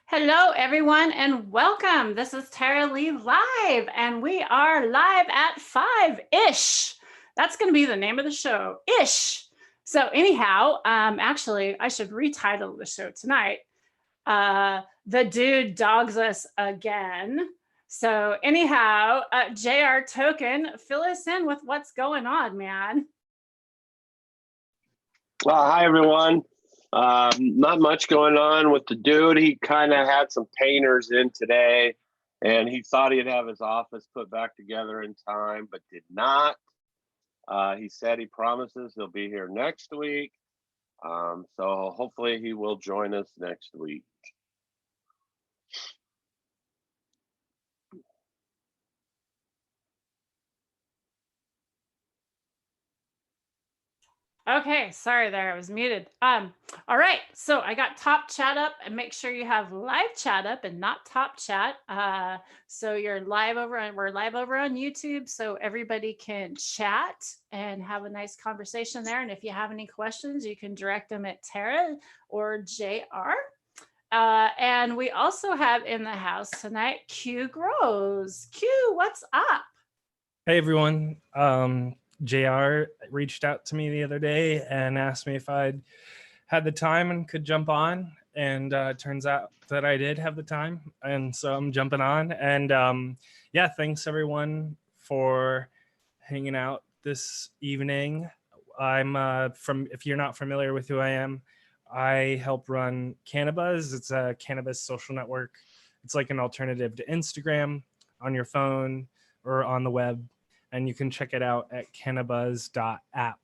Hello, everyone, and welcome. This is Tara Lee Live, and we are live at 5-ish. That's going to be the name of the show, ish. So anyhow, actually, I should retitle the show tonight. The Dude Dogs Us Again. So anyhow, JR Token, fill us in with what's going on, man. Well, hi, everyone. Not much going on with the dude. He kind of had some painters in today, and he thought he'd have his office put back together in time, but did not. He said he promises he'll be here next week. So hopefully he will join us next week. Okay, sorry there, I was muted. All right, so I got top chat up, and make sure you have live chat up and not top chat. So we're live over on YouTube, so everybody can chat and have a nice conversation there. And if you have any questions, you can direct them at Tara or JR. And we also have in the house tonight Q Grows. Q, what's up? Hey everyone. JR reached out to me the other day and asked me if I'd had the time and could jump on, and turns out that I did have the time, and so I'm jumping on. And yeah, thanks everyone for hanging out this evening. I'm if you're not familiar with who I am, I help run Cannabis. It's a cannabis social network. It's like an alternative to Instagram on your phone or on the web. And you can check it out at cannabis.app.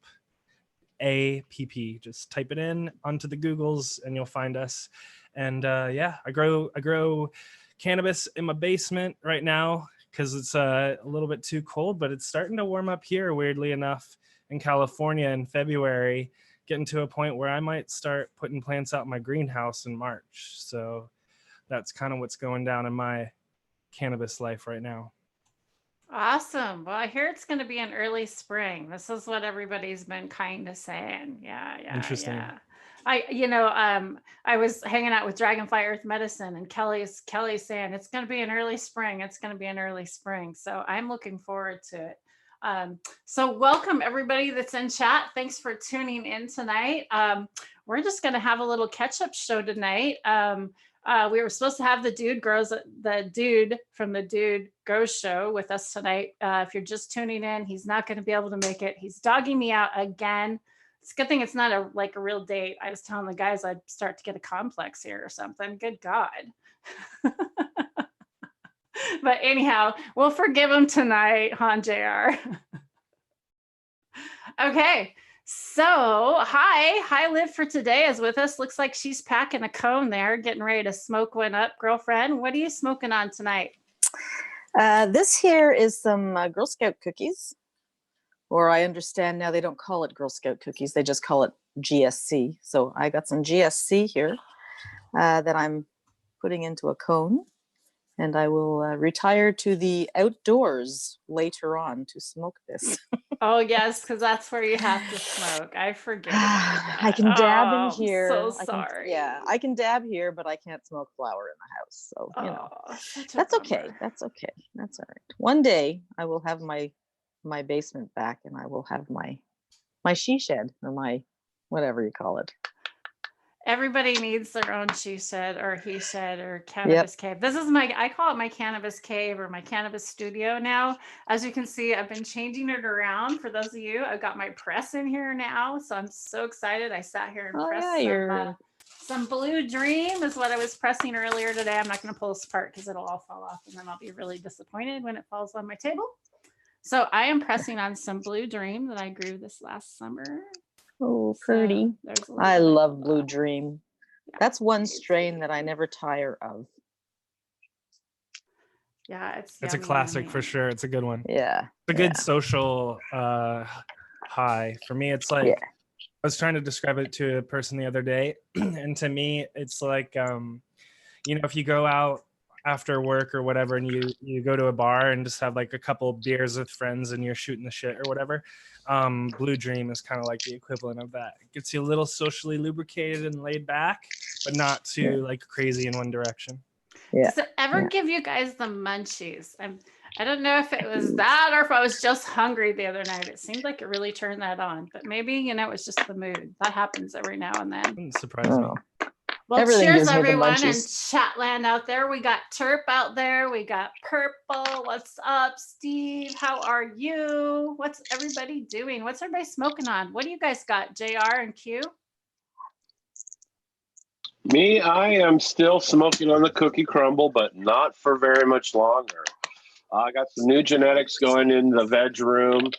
APP. Just type it in onto the Googles and you'll find us. And yeah, I grow cannabis in my basement right now because it's a little bit too cold, but it's starting to warm up here, weirdly enough, in California in February, getting to a point where I might start putting plants out in my greenhouse in March. So that's kind of what's going down in my cannabis life right now. Awesome. Well, I hear it's going to be an early spring. This is what everybody's been kind of saying. Yeah. Interesting. Yeah. I was hanging out with Dragonfly Earth Medicine, and Kelly's saying it's going to be an early spring. It's going to be an early spring. So I'm looking forward to it. So welcome everybody that's in chat. Thanks for tuning in tonight. We're just going to have a little catch-up show tonight. We were supposed to have the dude from the Dude Grows show with us tonight. If you're just tuning in, he's not going to be able to make it. He's dogging me out again. It's a good thing it's not a real date. I was telling the guys I'd start to get a complex here or something. Good God. But anyhow, we'll forgive him tonight, Han JR. Okay. So hi Liv for today is with us. Looks like she's packing a cone there, getting ready to smoke one up. Girlfriend, what are you smoking on tonight? This here is some Girl Scout cookies, or I understand now they don't call it Girl Scout cookies, they just call it GSC. So I got some GSC here that I'm putting into a cone, and I will retire to the outdoors later on to smoke this. Oh yes, because that's where you have to smoke. I forget. I can dab in here. I'm so sorry. I can dab here, but I can't smoke flower in the house. So you know, that's okay. That's okay. That's all right. One day I will have my basement back, and I will have my she shed, or my whatever you call it. Everybody needs their own she shed or he shed or cannabis cave. This is I call it my cannabis cave or my cannabis studio now. As you can see, I've been changing it around. For those of you, I've got my press in here now. So I'm so excited. I sat here and pressed some Blue Dream is what I was pressing earlier today. I'm not going to pull this apart because it'll all fall off, and then I'll be really disappointed when it falls on my table. So I am pressing on some Blue Dream that I grew this last summer. Oh, pretty. So I love Blue Dream. Yeah, that's one strain that I never tire of. Yeah, it's a classic for sure. It's a good one. Yeah. It's a good social high. For me, it's like, I was trying to describe it to a person the other day, and to me, it's like, if you go out after work or whatever, and you go to a bar and just have like a couple of beers with friends and you're shooting the shit or whatever, Blue Dream is kind of like the equivalent of that. It gets you a little socially lubricated and laid back, but not too like crazy in one direction. Yeah. Does it ever give you guys the munchies? I don't know if it was that or if I was just hungry the other night. It seemed like it really turned that on, but maybe, you know, it's just the mood. That happens every now and then. Wouldn't surprise me. Well, Everything cheers gives me the everyone in munchies. Chatland out there. We got Terp out there. We got Purple. What's up, Steve? How are you? What's everybody doing? What's everybody smoking on? What do you guys got, JR and Q? Me, I am still smoking on the cookie crumble, but not for very much longer. I got some new genetics going in the veg room.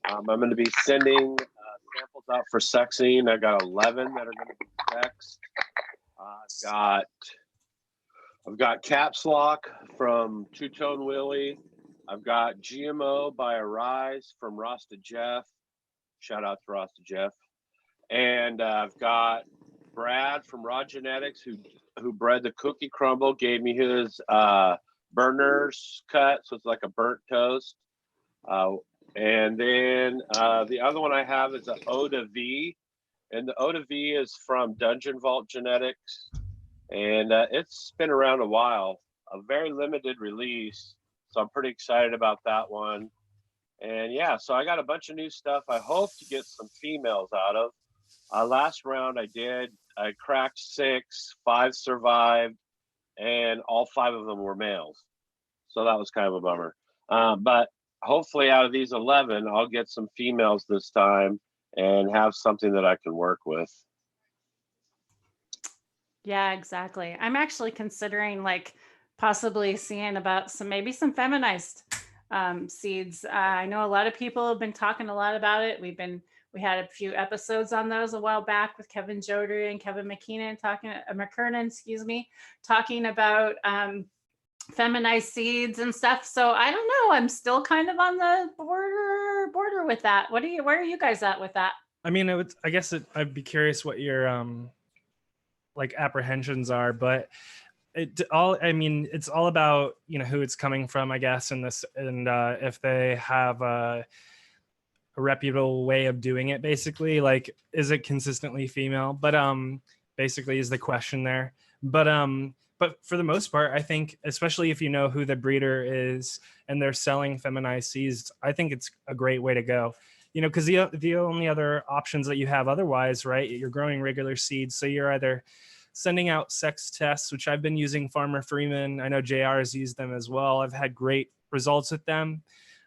I'm going to be sending samples out for sexing. I got 11 that are going to be sexed. I've got Caps Lock from Two Tone Willie. I've got GMO by Arise from Rasta Jeff. Shout out to Rasta Jeff. And I've got Brad from Raw Genetics who bred the cookie crumble, gave me his burners cut, so it's like a burnt toast. And then the other one I have is an Oda V, and the Oda V is from Dungeon Vault Genetics, and it's been around a while, a very limited release, so I'm pretty excited about that one. And yeah, so I got a bunch of new stuff I hope to get some females out of. Last round I cracked 6, 5 survived, and all 5 of them were males. So that was kind of a bummer. But hopefully out of these 11, I'll get some females this time and have something that I can work with. Yeah, exactly. I'm actually considering like possibly seeing about maybe some feminized seeds. I know a lot of people have been talking a lot about it. We had a few episodes on those a while back with Kevin Jodry and Kevin McKernan talking about feminized seeds and stuff. So I don't know. I'm still kind of on the border with that. Where are you guys at with that? I mean, I'd be curious what your like apprehensions are, but it's all about, you know, who it's coming from, I guess, and if they have a reputable way of doing it, basically, like, is it consistently female? But basically is the question there. But for the most part, I think, especially if you know who the breeder is and they're selling feminized seeds, I think it's a great way to go. You know, because the only other options that you have otherwise, right, you're growing regular seeds, so you're either sending out sex tests, which I've been using Farmer Freeman. I know JR has used them as well. I've had great results with them.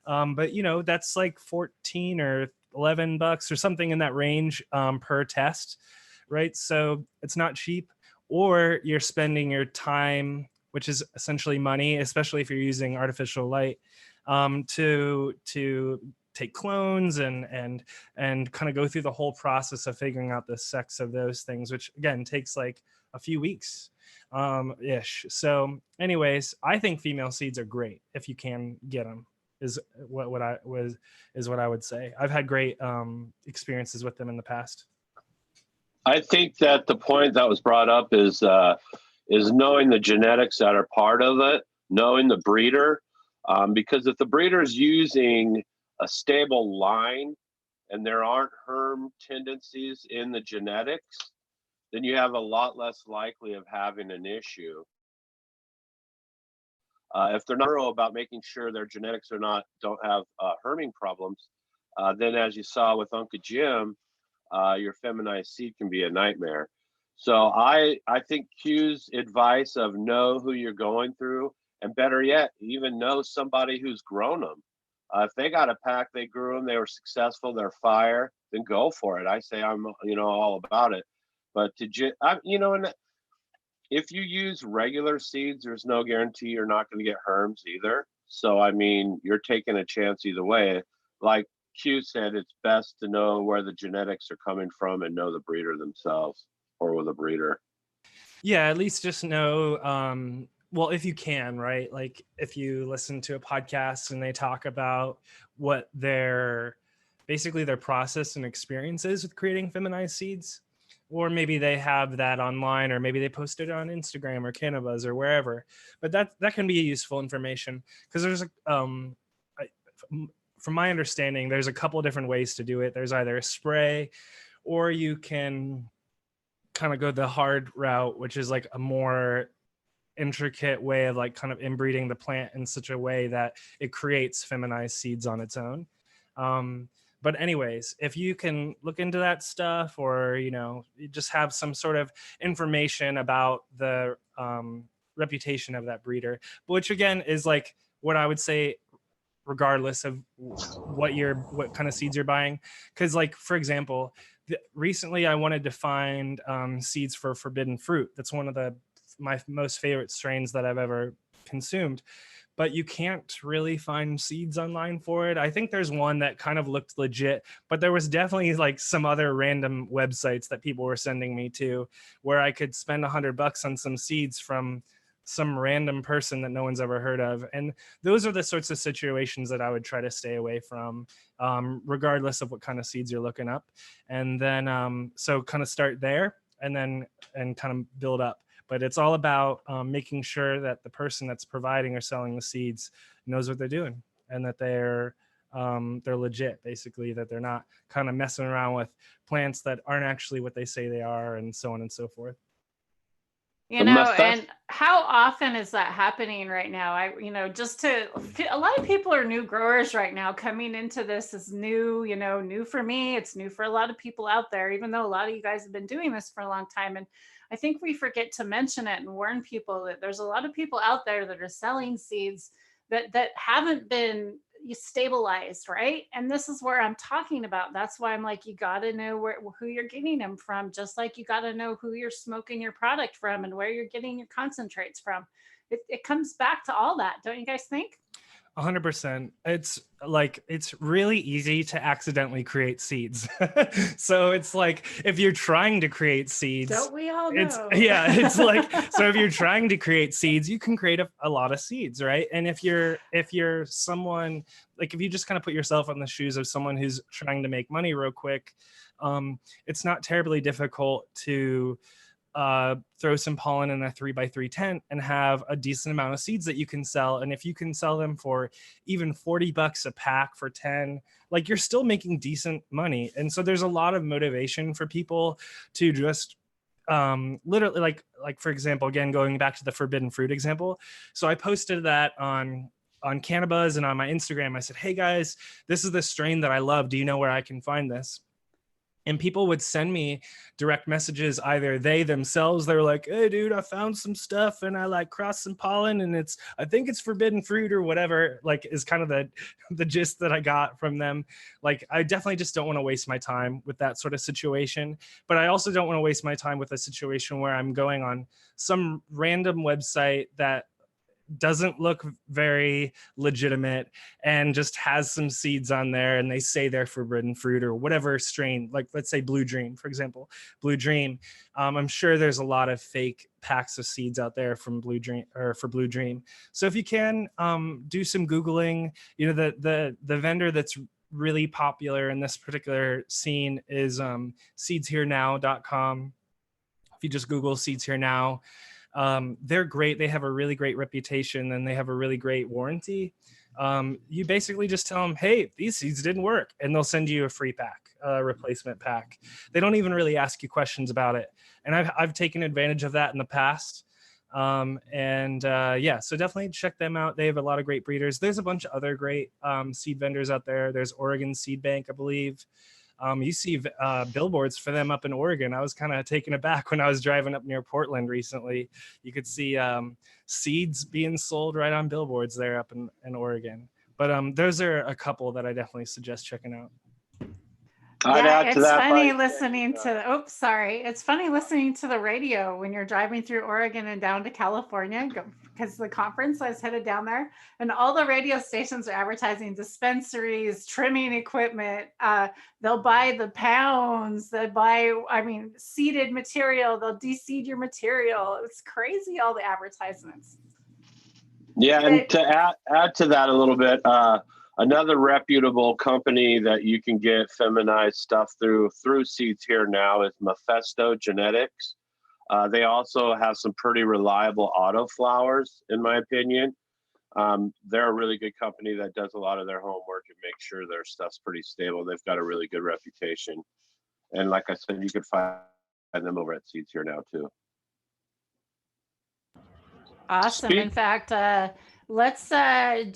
But, you know, that's like 14 or $11 or something in that range per test, right? So it's not cheap. Or you're spending your time, which is essentially money, especially if you're using artificial light, to take clones and kind of go through the whole process of figuring out the sex of those things, which again takes like a few weeks ish. So anyways, I think female seeds are great if you can get them, is what I would say. I've had great experiences with them in the past. I think that the point that was brought up is knowing the genetics that are part of it, knowing the breeder, because if the breeder is using a stable line and there aren't herm tendencies in the genetics, then you have a lot less likely of having an issue. If they're not thorough about making sure their genetics don't have herming problems, then as you saw with Uncle Jim, your feminized seed can be a nightmare. So I think Q's advice of know who you're going through, and better yet, even know somebody who's grown them. If they got a pack, they grew them, they were successful, they're fire, then go for it. I say I'm all about it. But and if you use regular seeds, there's no guarantee you're not going to get herms either. So I mean, you're taking a chance either way. Like Q said, it's best to know where the genetics are coming from and know the breeder themselves or with a breeder. Yeah, at least just know, well, if you can, right? Like if you listen to a podcast and they talk about what basically their process and experience is with creating feminized seeds, or maybe they have that online, or maybe they post it on Instagram or Cannabis or wherever. But that can be useful information, because there's from my understanding, there's a couple different ways to do it. There's either a spray, or you can kind of go the hard route, which is like a more intricate way of like kind of inbreeding the plant in such a way that it creates feminized seeds on its own. But anyways, if you can look into that stuff, or, you know, you just have some sort of information about the reputation of that breeder, which again is like what I would say, regardless of what kind of seeds you're buying. Because like, for example, recently I wanted to find seeds for forbidden fruit. That's one of my most favorite strains that I've ever consumed, but you can't really find seeds online for it. I think there's one that kind of looked legit, but there was definitely like some other random websites that people were sending me to, where I could spend $100 on some seeds from some random person that no one's ever heard of. And those are the sorts of situations that I would try to stay away from, regardless of what kind of seeds you're looking up. And then, so kind of start there, and kind of build up. But it's all about making sure that the person that's providing or selling the seeds knows what they're doing, and that they're legit, basically, that they're not kind of messing around with plants that aren't actually what they say they are, and so on and so forth. You know, and how often is that happening right now? A lot of people are new growers right now. Coming into this is new, new for me. It's new for a lot of people out there, even though a lot of you guys have been doing this for a long time. And I think we forget to mention it and warn people that there's a lot of people out there that are selling seeds that haven't been stabilized, right? And this is where I'm talking about. That's why I'm like, you got to know who you're getting them from, just like you got to know who you're smoking your product from and where you're getting your concentrates from. It comes back to all that, don't you guys think? 100%. It's really easy to accidentally create seeds. So it's like, if you're trying to create seeds, don't we all know? It's like, so if you're trying to create seeds, you can create a lot of seeds, right? And if you're someone, like, if you just kind of put yourself on the shoes of someone who's trying to make money real quick, it's not terribly difficult to throw some pollen in a 3x3 tent and have a decent amount of seeds that you can sell. And if you can sell them for even $40 a pack for 10, like, you're still making decent money. And so there's a lot of motivation for people to just literally, like for example, again, going back to the forbidden fruit example. So I posted that on Cannabis and on my Instagram. I said, hey guys, this is the strain that I love. Do you know where I can find this? And people would send me direct messages. Either they themselves, they're like, hey dude, I found some stuff and I like crossed some pollen and I think it's forbidden fruit or whatever, like, is kind of the gist that I got from them. Like, I definitely just don't want to waste my time with that sort of situation. But I also don't want to waste my time with a situation where I'm going on some random website that doesn't look very legitimate and just has some seeds on there and they say they're forbidden fruit or whatever strain, like let's say Blue Dream, for example. Blue Dream, I'm sure there's a lot of fake packs of seeds out there from Blue Dream or for Blue Dream. So if you can do some Googling, the vendor that's really popular in this particular scene is seedsherenow.com. If you just Google Seeds Here Now, they're great. They have a really great reputation and they have a really great warranty. You basically just tell them, hey, these seeds didn't work, and they'll send you a free pack, a replacement pack. They don't even really ask you questions about it. And I've taken advantage of that in the past. So definitely check them out. They have a lot of great breeders. There's a bunch of other great seed vendors out there. There's Oregon Seed Bank, I believe. You see billboards for them up in Oregon. I was kind of taken aback when I was driving up near Portland recently. You could see seeds being sold right on billboards there up in Oregon. But those are a couple that I definitely suggest checking out. It's funny listening to the radio when you're driving through Oregon and down to California, because the conference I was headed down there, and all the radio stations are advertising dispensaries, trimming equipment. They'll buy the pounds, seeded material. They'll de-seed your material. It's crazy, all the advertisements. Yeah, and to add to that a little bit, Another reputable company that you can get feminized stuff through seeds here now is Mephisto Genetics. They also have some pretty reliable auto flowers, in my opinion. They're a really good company that does a lot of their homework and makes sure their stuff's pretty stable. They've got a really good reputation. And like I said, you could find them over at Seeds Here Now too. Awesome. In fact, let's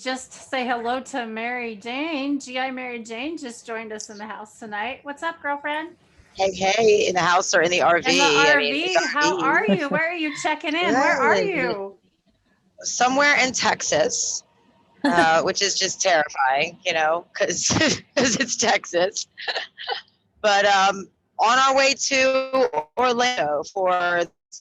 just say hello to Mary Jane. GI Mary Jane just joined us in the house tonight. What's up, girlfriend? Hey, in the house or in the RV? In the RV. I mean, the How RV. are you? Where are you checking in? Where are you? Somewhere in Texas, which is just terrifying, you know, because it's Texas. But on our way to Orlando for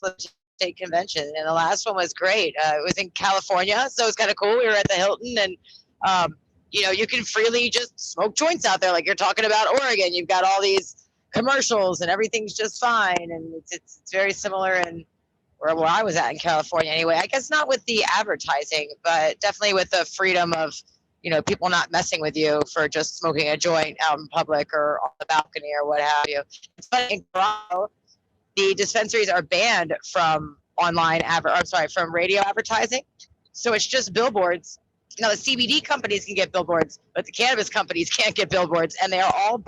the state convention, and the last one was great. It was in California, so it's kind of cool. We were at the Hilton, and you know, you can freely just smoke joints out there, like you're talking about Oregon. You've got all these commercials, and everything's just fine, and it's very similar in where I was at in California. Anyway, I guess not with the advertising, but definitely with the freedom of, you know, people not messing with you for just smoking a joint out in public or on the balcony or what have you. It's funny, in Toronto, the dispensaries are banned from from radio advertising. So it's just billboards. Now the CBD companies can get billboards, but the cannabis companies can't get billboards, and they're all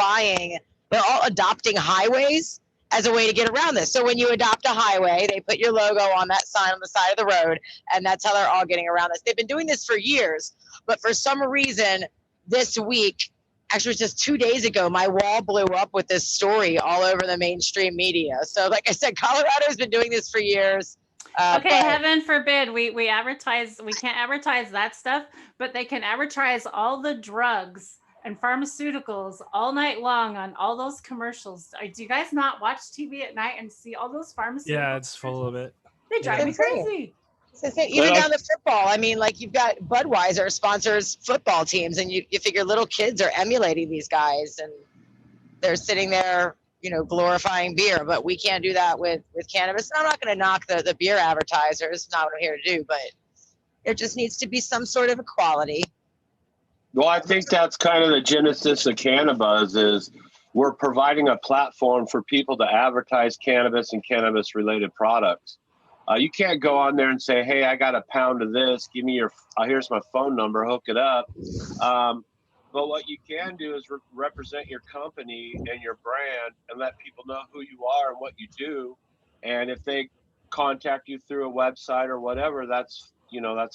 adopting highways as a way to get around this. So when you adopt a highway, they put your logo on that sign on the side of the road, and that's how they're all getting around this. They've been doing this for years, but for some reason this week, actually it was just 2 days ago, my wall blew up with this story all over the mainstream media. So like I said, Colorado has been doing this for years. Okay, heaven forbid we advertise. We can't advertise that stuff, but they can advertise all the drugs and pharmaceuticals all night long on all those commercials. Do you guys not watch TV at night and see all those pharmaceuticals? Yeah, it's full of it. They drive me crazy. Even down to football. I mean, like, you've got Budweiser sponsors football teams, and you figure little kids are emulating these guys, and they're sitting there, you know, glorifying beer. But we can't do that with cannabis. And I'm not going to knock the beer advertisers. Not what I'm here to do, but there just needs to be some sort of equality. Well, I think that's kind of the genesis of Cannabis is we're providing a platform for people to advertise cannabis and cannabis-related products. You can't go on there and say, hey, I got a pound of this. Give me here's my phone number, hook it up. But what you can do is represent your company and your brand and let people know who you are and what you do. And if they contact you through a website or whatever, that's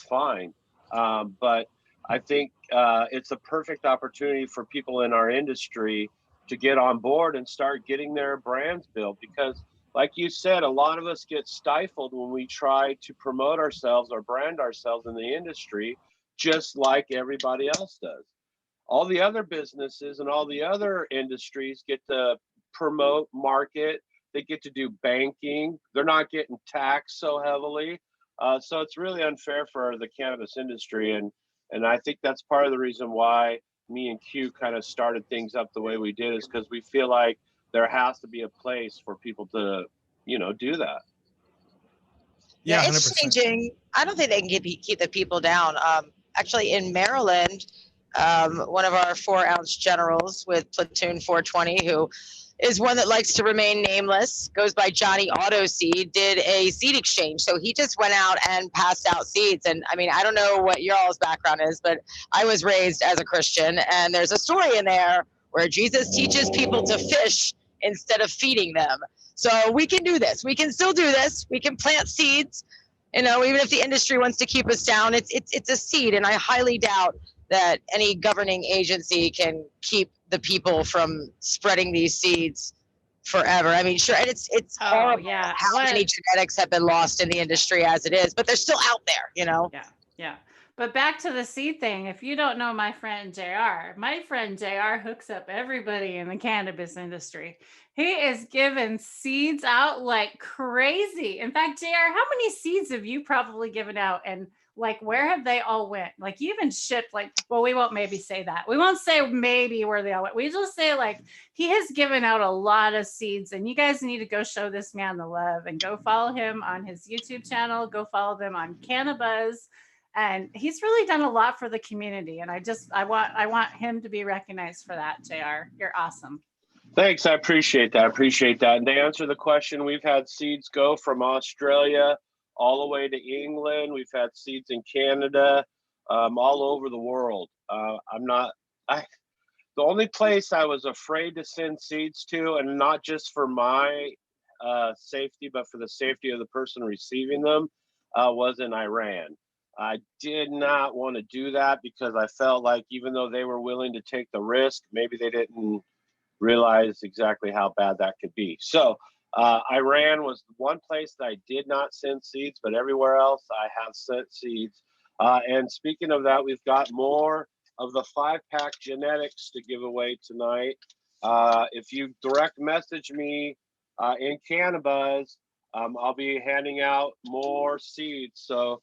fine. But I think it's a perfect opportunity for people in our industry to get on board and start getting their brands built, because like you said, a lot of us get stifled when we try to promote ourselves or brand ourselves in the industry, just like everybody else does. All the other businesses and all the other industries get to promote, market, they get to do banking. They're not getting taxed so heavily. So it's really unfair for the cannabis industry. And I think that's part of the reason why me and Q kind of started things up the way we did, is because we feel like there has to be a place for people to, do that. Yeah, 100%. it's changing. I don't think they can keep the people down. Actually, in Maryland, one of our 4-ounce generals with Platoon 420, who is one that likes to remain nameless, goes by Johnny Auto Seed, did a seed exchange. So he just went out and passed out seeds. And I mean, I don't know what your all's background is, but I was raised as a Christian, and there's a story in there where Jesus teaches people to fish instead of feeding them. So we can do this. We can still do this. We can plant seeds, even if the industry wants to keep us down. It's a seed, and I highly doubt that any governing agency can keep the people from spreading these seeds forever. I mean, sure, and it's horrible how many genetics have been lost in the industry as it is, but they're still out there, Yeah. But back to the seed thing. If you don't know my friend JR hooks up everybody in the cannabis industry. He is giving seeds out like crazy. In fact, JR, how many seeds have you probably given out? And like, where have they all went? Like, you even shipped, we won't maybe say that. We won't say maybe where they all went. We just say, he has given out a lot of seeds, and you guys need to go show this man the love and go follow him on his YouTube channel. Go follow them on Cannabis. And he's really done a lot for the community. And I want him to be recognized for that, JR. You're awesome. Thanks. I appreciate that. And to answer the question, we've had seeds go from Australia all the way to England. We've had seeds in Canada, all over the world. The only place I was afraid to send seeds to, and not just for my safety, but for the safety of the person receiving them, was in Iran. I did not want to do that because I felt like even though they were willing to take the risk, maybe they didn't realize exactly how bad that could be. So Iran was one place that I did not send seeds, but everywhere else I have sent seeds. And speaking of that, we've got more of the 5-pack genetics to give away tonight. If you direct message me in Cannabis, I'll be handing out more seeds. So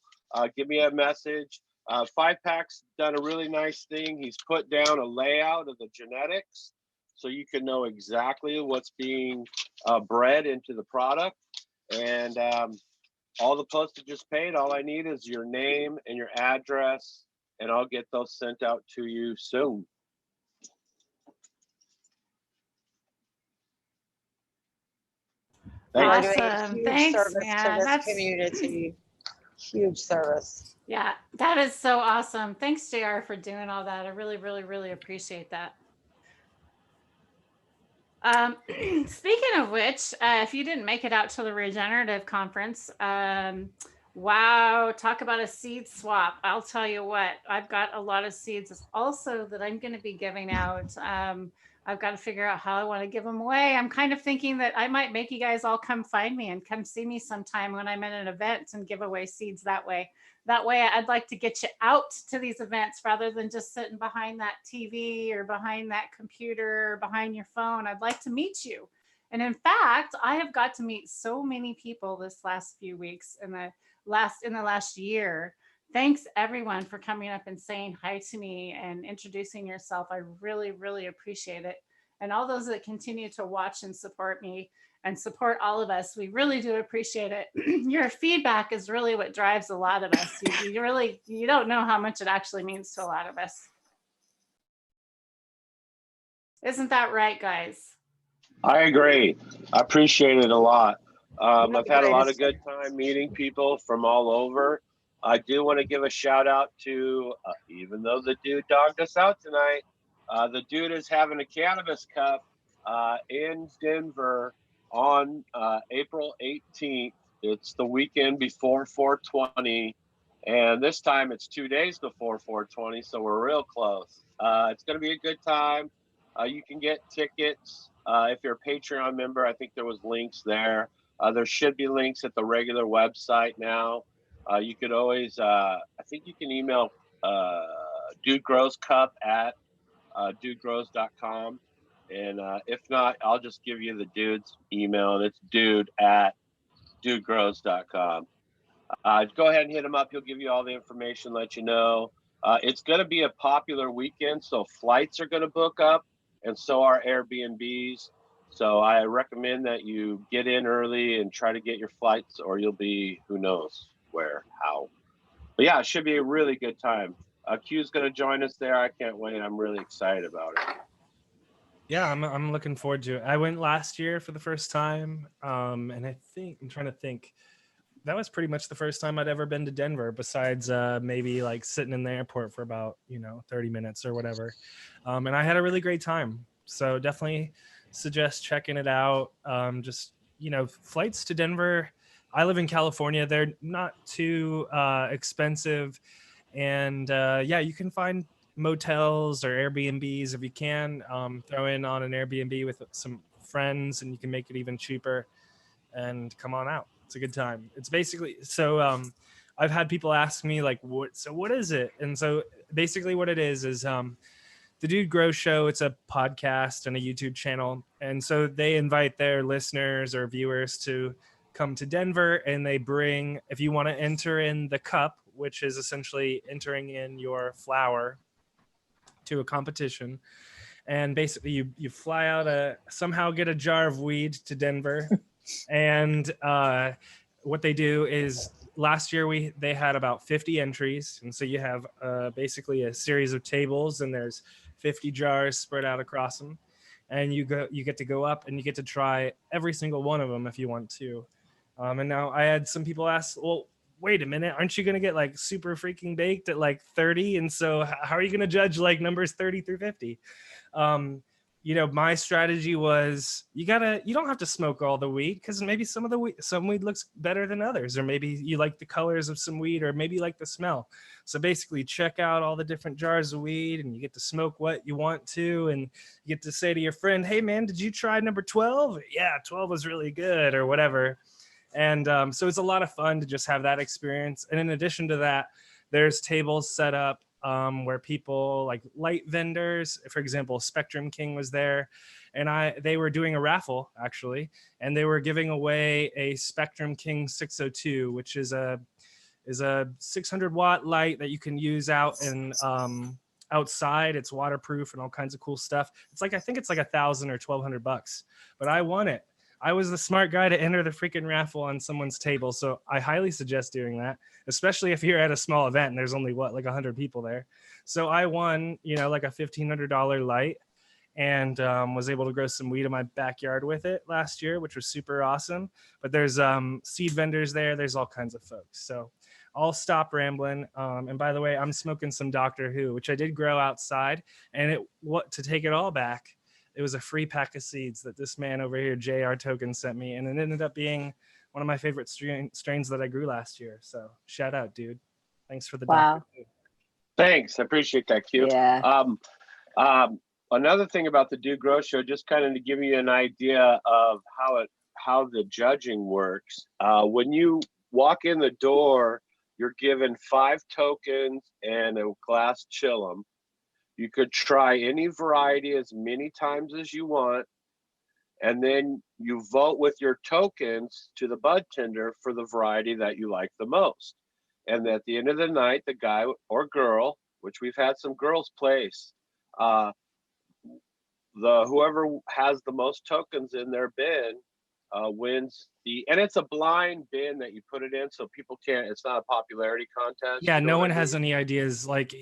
give me a message. 5-pack's done a really nice thing. He's put down a layout of the genetics, so you can know exactly what's being bred into the product. And all the postage is paid. All I need is your name and your address, and I'll get those sent out to you soon. Thanks. Awesome. Huge Thanks, service man. to this That's community. Huge service. yeah, that is so awesome. Thanks, JR, for doing all that. I really, really, really appreciate that. Speaking of which, if you didn't make it out to the regenerative conference, wow, talk about a seed swap. I'll tell you what, I've got a lot of seeds also that I'm going to be giving out. I've got to figure out how I want to give them away. I'm kind of thinking that I might make you guys all come find me and come see me sometime when I'm at an event and give away seeds that way. That way, I'd like to get you out to these events rather than just sitting behind that TV or behind that computer or behind your phone. I'd like to meet you. And in fact, I have got to meet so many people this last few weeks in the last year. Thanks everyone for coming up and saying hi to me and introducing yourself. I really, really appreciate it. And all those that continue to watch and support me and support all of us, we really do appreciate it. Your feedback is really what drives a lot of us. You don't know how much it actually means to a lot of us. Isn't that right, guys? I agree. I appreciate it a lot. I've had a lot of Greatest. good time meeting people from all over. I do want to give a shout out to, even though the dude dogged us out tonight, the dude is having a Cannabis Cup in Denver on April 18th. It's the weekend before 420. And this time it's 2 days before 420, so we're real close. It's going to be a good time. You can get tickets if you're a Patreon member. I think there was links there. There should be links at the regular website now. You could always, I think you can email Dude Grows Cup at dudegrows.com. And if not, I'll just give you the dude's email, and it's dude at dudegrows.com. Go ahead and hit him up. He'll give you all the information, let you know. It's going to be a popular weekend, so flights are going to book up, and so are Airbnbs. So I recommend that you get in early and try to get your flights, or you'll be who knows where, how. But yeah, it should be a really good time. Q's going to join us there. I can't wait. I'm really excited about it. Yeah, I'm looking forward to it. I went last year for the first time, and I'm trying to think. That was pretty much the first time I'd ever been to Denver, besides maybe like sitting in the airport for about 30 minutes or whatever. And I had a really great time. So definitely suggest checking it out. Just flights to Denver. I live in California. They're not too expensive, and yeah, you can find motels or Airbnbs if you can. Throw in on an Airbnb with some friends, and you can make it even cheaper. And come on out. It's a good time. It's basically I've had people ask me like, what is it? And so basically what it is the Dude Grow Show. It's a podcast and a YouTube channel, and so they invite their listeners or viewers to come to Denver, and they bring, if you want to enter in the cup, which is essentially entering in your flower to a competition, and basically you fly out somehow get a jar of weed to Denver. And what they do is last year they had about 50 entries, and so you have basically a series of tables, and there's 50 jars spread out across them, and you get to go up and you get to try every single one of them if you want to. And now I had some people ask, well, wait a minute, aren't you going to get like super freaking baked at like 30? And so how are you going to judge like numbers 30 through 50? My strategy was you don't have to smoke all the weed, because maybe some weed looks better than others, or maybe you like the colors of some weed, or maybe you like the smell. So basically check out all the different jars of weed, and you get to smoke what you want to, and you get to say to your friend, hey man, did you try number 12? Yeah, 12 was really good, or whatever. And so it's a lot of fun to just have that experience. And in addition to that, there's tables set up where people like light vendors, for example, Spectrum King was there, and they were doing a raffle actually, and they were giving away a Spectrum King 602, which is a 600-watt light that you can use out in outside. It's waterproof and all kinds of cool stuff. I think it's like $1,000 or $1,200, but I won it. I was the smart guy to enter the freaking raffle on someone's table. So I highly suggest doing that, especially if you're at a small event and there's only like 100 people there. So I won, like a $1,500 light, and was able to grow some weed in my backyard with it last year, which was super awesome. But there's seed vendors there. There's all kinds of folks. So I'll stop rambling. And by the way, I'm smoking some Doctor Who, which I did grow outside, and to take it all back, it was a free pack of seeds that this man over here, JR Token, sent me. And it ended up being one of my favorite strains that I grew last year. So shout out, dude. Thanks for the Wow. Dr. Who. Thanks. I appreciate that, Q. Yeah. Another thing about the Do Grow Show, just kind of to give you an idea of how the judging works. When you walk in the door, you're given 5 tokens and a glass chillum. You could try any variety as many times as you want, and then you vote with your tokens to the bud tender for the variety that you like the most. And at the end of the night, the guy or girl, which we've had some girls place, whoever has the most tokens in their bin wins and it's a blind bin that you put it in, so people can't. It's not a popularity contest. Yeah, no one has any ideas. Like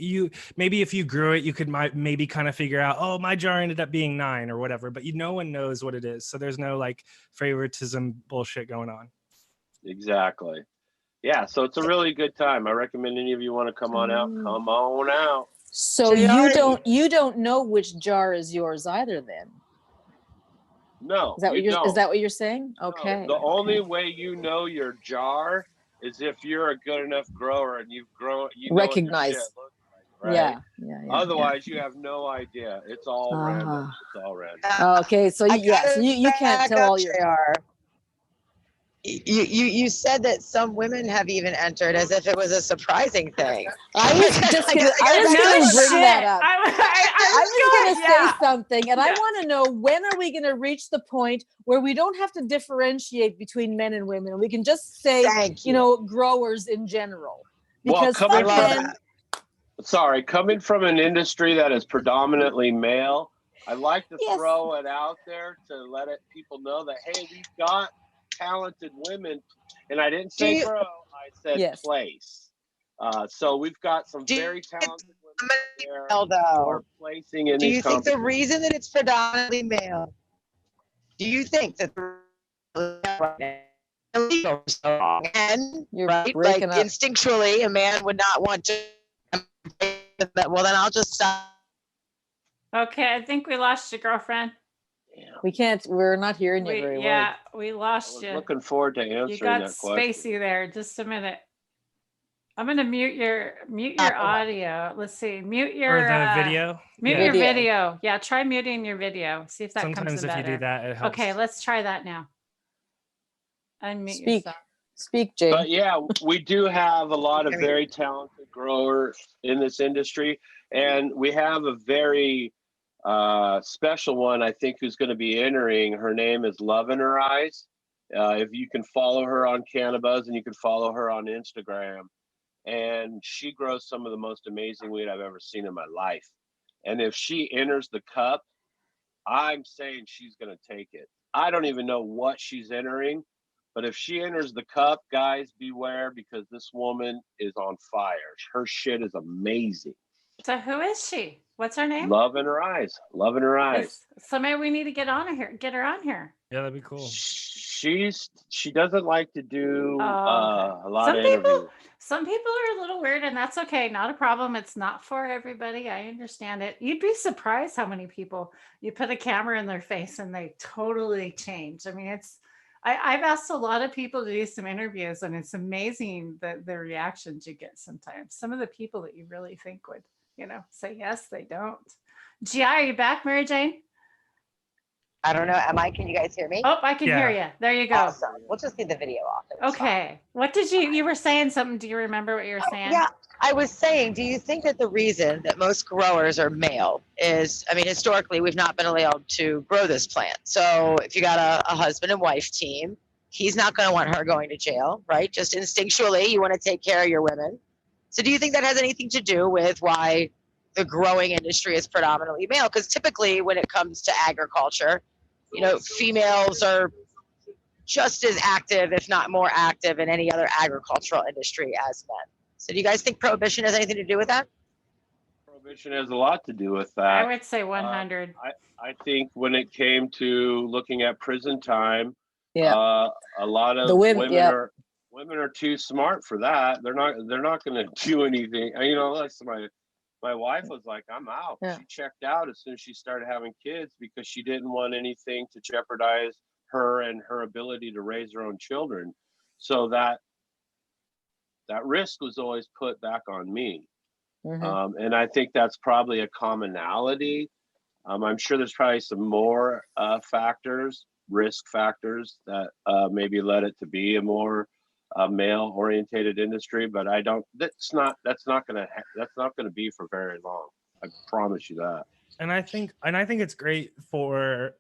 maybe if you grew it, you could maybe kind of figure out, oh, my jar ended up being 9 or whatever. But no one knows what it is, so there's no like favoritism bullshit going on. Exactly. Yeah, so it's a really good time. I recommend any of you want to come on out. Come on out. So you don't know which jar is yours either, then? No. Is that what you're saying? Okay. No, the only way you know your jar is if you're a good enough grower and you've grown. You recognize. Know what your shit looks like, right? Yeah. Otherwise, you have no idea. It's all random. It's all random. Okay, so you can't tell all your. You said that some women have even entered as if it was a surprising thing. I was just going to bring that up. I was going to say something, and I want to know, when are we going to reach the point where we don't have to differentiate between men and women? We can just say, growers in general. Because coming from an industry that is predominantly male, I like to throw it out there to let people know that, hey, we've got talented women, and I didn't say grow, I said place. So we've got some very talented women there who are placing in these competitions. Do you think the reason that it's predominantly male, do you think that and instinctually a man would not want to, well then I'll just stop. Okay, I think we lost your girlfriend. We can't. We're not hearing you very well. Yeah, we lost you. Looking forward to answering you got that question. Spacey there. Just a minute. I'm gonna mute your audio. Let's see. Mute your video. Mute your video. Yeah, try muting your video. See if that comes in better. Sometimes if you do that, it helps. Okay, let's try that now. Unmute yourself. Speak, Jay. But yeah, we do have a lot of very talented growers in this industry, and we have a very special one, I think, who's going to be entering. Her name is Love in Her Eyes. If you can follow her on Cannabis, and you can follow her on Instagram, and she grows some of the most amazing weed I've ever seen in my life. And if she enters the cup, I'm saying she's going to take it. I don't even know what she's entering, But if she enters the cup, guys, beware, because this woman is on fire. Her shit is amazing. So who is she? What's her name? Love in her eyes. Love in her eyes. So maybe we need to get her on here. Yeah, that'd be cool. She doesn't like to do Okay. a lot of interviews. Some people are a little weird, and that's okay. Not a problem. It's not for everybody. I understand it. You'd be surprised how many people you put a camera in their face and they totally change. I mean, I've asked a lot of people to do some interviews, and it's amazing the reactions you get sometimes. Some of the people that you really think would, say yes, they don't. GI, are you back, Mary Jane? I don't know. Can you guys hear me? Oh, I can hear you. There you go. Awesome. We'll just leave the video off. Okay. What did you were saying something? Do you remember what you were saying? Yeah, I was saying, do you think that the reason that most growers are male is, historically, we've not been allowed to grow this plant. So if you got a husband and wife team, he's not going to want her going to jail, right? Just instinctually, you want to take care of your women. So do you think that has anything to do with why the growing industry is predominantly male? Because typically when it comes to agriculture, females are just as active, if not more active, in any other agricultural industry as men. So do you guys think prohibition has anything to do with that? Prohibition has a lot to do with that. I would say 100. I think when it came to looking at prison time, Yeah. a lot of The women are too smart for that. They're not going to do anything. That's my wife was like, I'm out. Yeah. She checked out as soon as she started having kids because she didn't want anything to jeopardize her and her ability to raise her own children. So that risk was always put back on me. Mm-hmm. And I think that's probably a commonality. I'm sure there's probably some more risk factors that maybe led it to be a more male-orientated industry, but that's not going to be for very long. I promise you that. And I think it's great for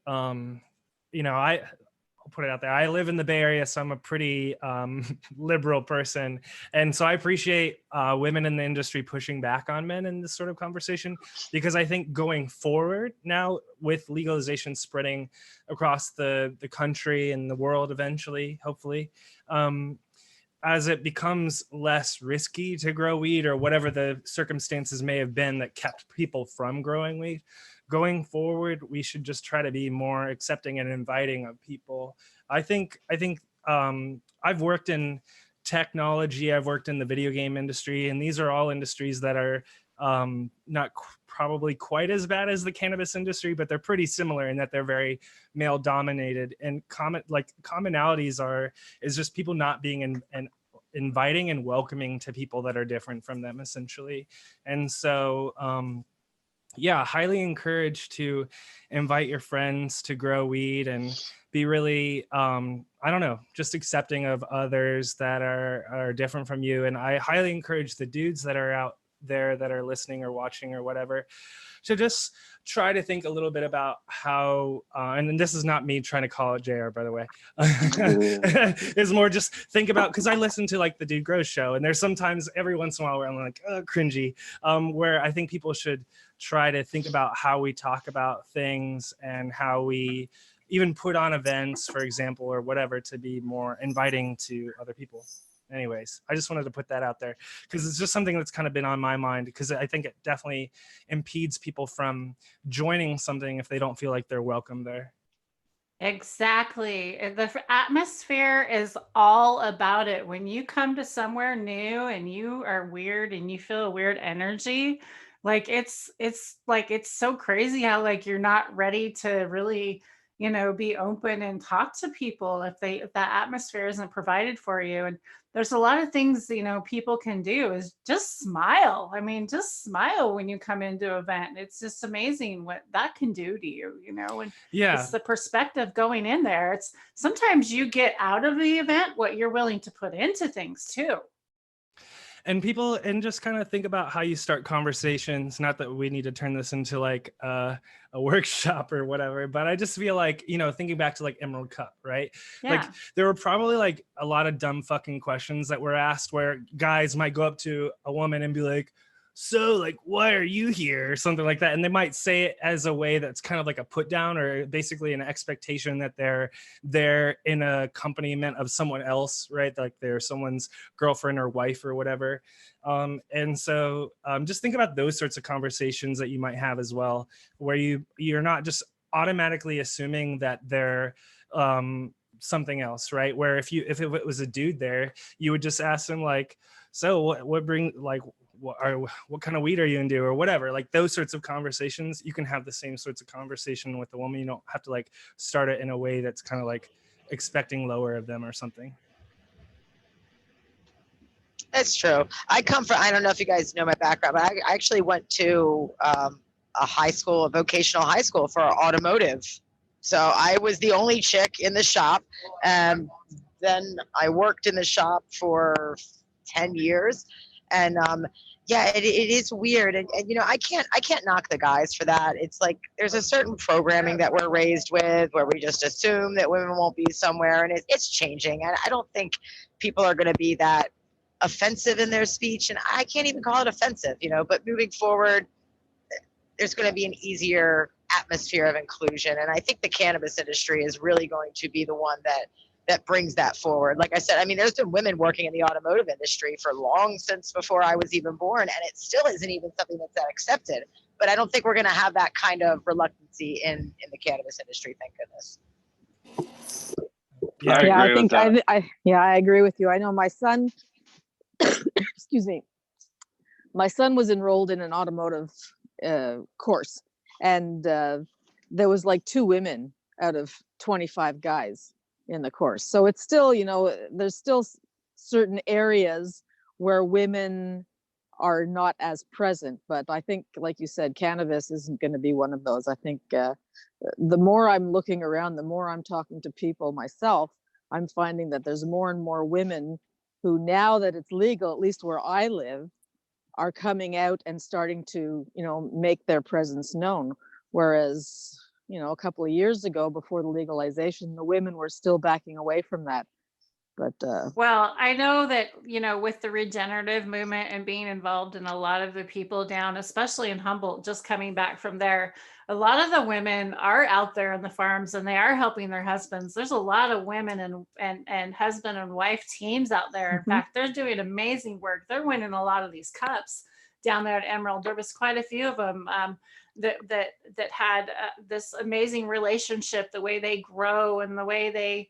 I'll put it out there. I live in the Bay Area, so I'm a pretty liberal person. And so I appreciate women in the industry pushing back on men in this sort of conversation, because I think going forward now with legalization spreading across the country and the world eventually, hopefully, as it becomes less risky to grow weed, or whatever the circumstances may have been that kept people from growing weed, going forward, we should just try to be more accepting and inviting of people. I think I've worked in technology, I've worked in the video game industry, and these are all industries that are not probably quite as bad as the cannabis industry, but they're pretty similar in that they're very male dominated. And commonalities is just people not being inviting and welcoming to people that are different from them, essentially. And so highly encouraged to invite your friends to grow weed and be really just accepting of others that are different from you. And I highly encourage the dudes that are out there that are listening or watching or whatever to just try to think a little bit about how and this is not me trying to call it JR, by the way. It's more just think about, because I listen to like the Dude Grows show, and there's sometimes every once in a while where I'm like cringy, where I think people should try to think about how we talk about things and how we even put on events, for example, or whatever, to be more inviting to other people. Anyways, I just wanted to put that out there because it's just something that's kind of been on my mind, because I think it definitely impedes people from joining something if they don't feel like they're welcome there. Exactly. The atmosphere is all about it. When you come to somewhere new and you are weird and you feel a weird energy, like it's so crazy how like you're not ready to really be open and talk to people if that atmosphere isn't provided for you. And there's a lot of things people can do is just smile. I mean, just smile when you come into an event. It's just amazing what that can do to you, and it's the perspective going in there. It's sometimes you get out of the event what you're willing to put into things too. And just kind of think about how you start conversations. Not that we need to turn this into like a workshop or whatever, but I just feel like, thinking back to like Emerald Cup, right? Yeah. Like there were probably like a lot of dumb fucking questions that were asked where guys might go up to a woman and be like, so like, why are you here, or something like that. And they might say it as a way that's kind of like a put down, or basically an expectation that they're in a accompaniment of someone else, right? Like they're someone's girlfriend or wife or whatever. And so just think about those sorts of conversations that you might have as well, where you're not just automatically assuming that they're something else, right? Where if it was a dude there, you would just ask them like, so what kind of weed are you into, or whatever. Like those sorts of conversations, you can have the same sorts of conversation with a woman. You don't have to like start it in a way that's kind of like expecting lower of them or something. That's true. I don't know if you guys know my background, but I actually went to a vocational high school for automotive. So I was the only chick in the shop. Then I worked in the shop for 10 years. And yeah, it is weird. And you know, I can't knock the guys for that. It's like there's a certain programming that we're raised with where we just assume that women won't be somewhere, and it's changing. And I don't think people are going to be that offensive in their speech, and I can't even call it offensive, you know, but moving forward, there's going to be an easier atmosphere of inclusion. And I think the cannabis industry is really going to be the one that brings that forward. Like I said, I mean, there's been women working in the automotive industry for long since before I was even born, and it still isn't even something that's that accepted. But I don't think we're going to have that kind of reluctancy in the cannabis industry, thank goodness. I agree with you. I know my son, excuse me, my son was enrolled in an automotive course, and there was like 2 women out of 25 guys in the course. So it's still, you know, there's still certain areas where women are not as present. But I think, like you said, cannabis isn't going to be one of those. I think the more I'm looking around, the more I'm talking to people myself, I'm finding that there's more and more women who, now that it's legal, at least where I live, are coming out and starting to, you know, make their presence known. Whereas, you know, a couple of years ago, before the legalization, the women were still backing away from that. But well, I know that, you know, with the regenerative movement and being involved in a lot of the people down, especially in Humboldt, just coming back from there, a lot of the women are out there on the farms and they are helping their husbands. There's a lot of women and husband and wife teams out there. In fact, they're doing amazing work. They're winning a lot of these cups down there at Emerald. There was quite a few of them that had this amazing relationship, the way they grow and the way they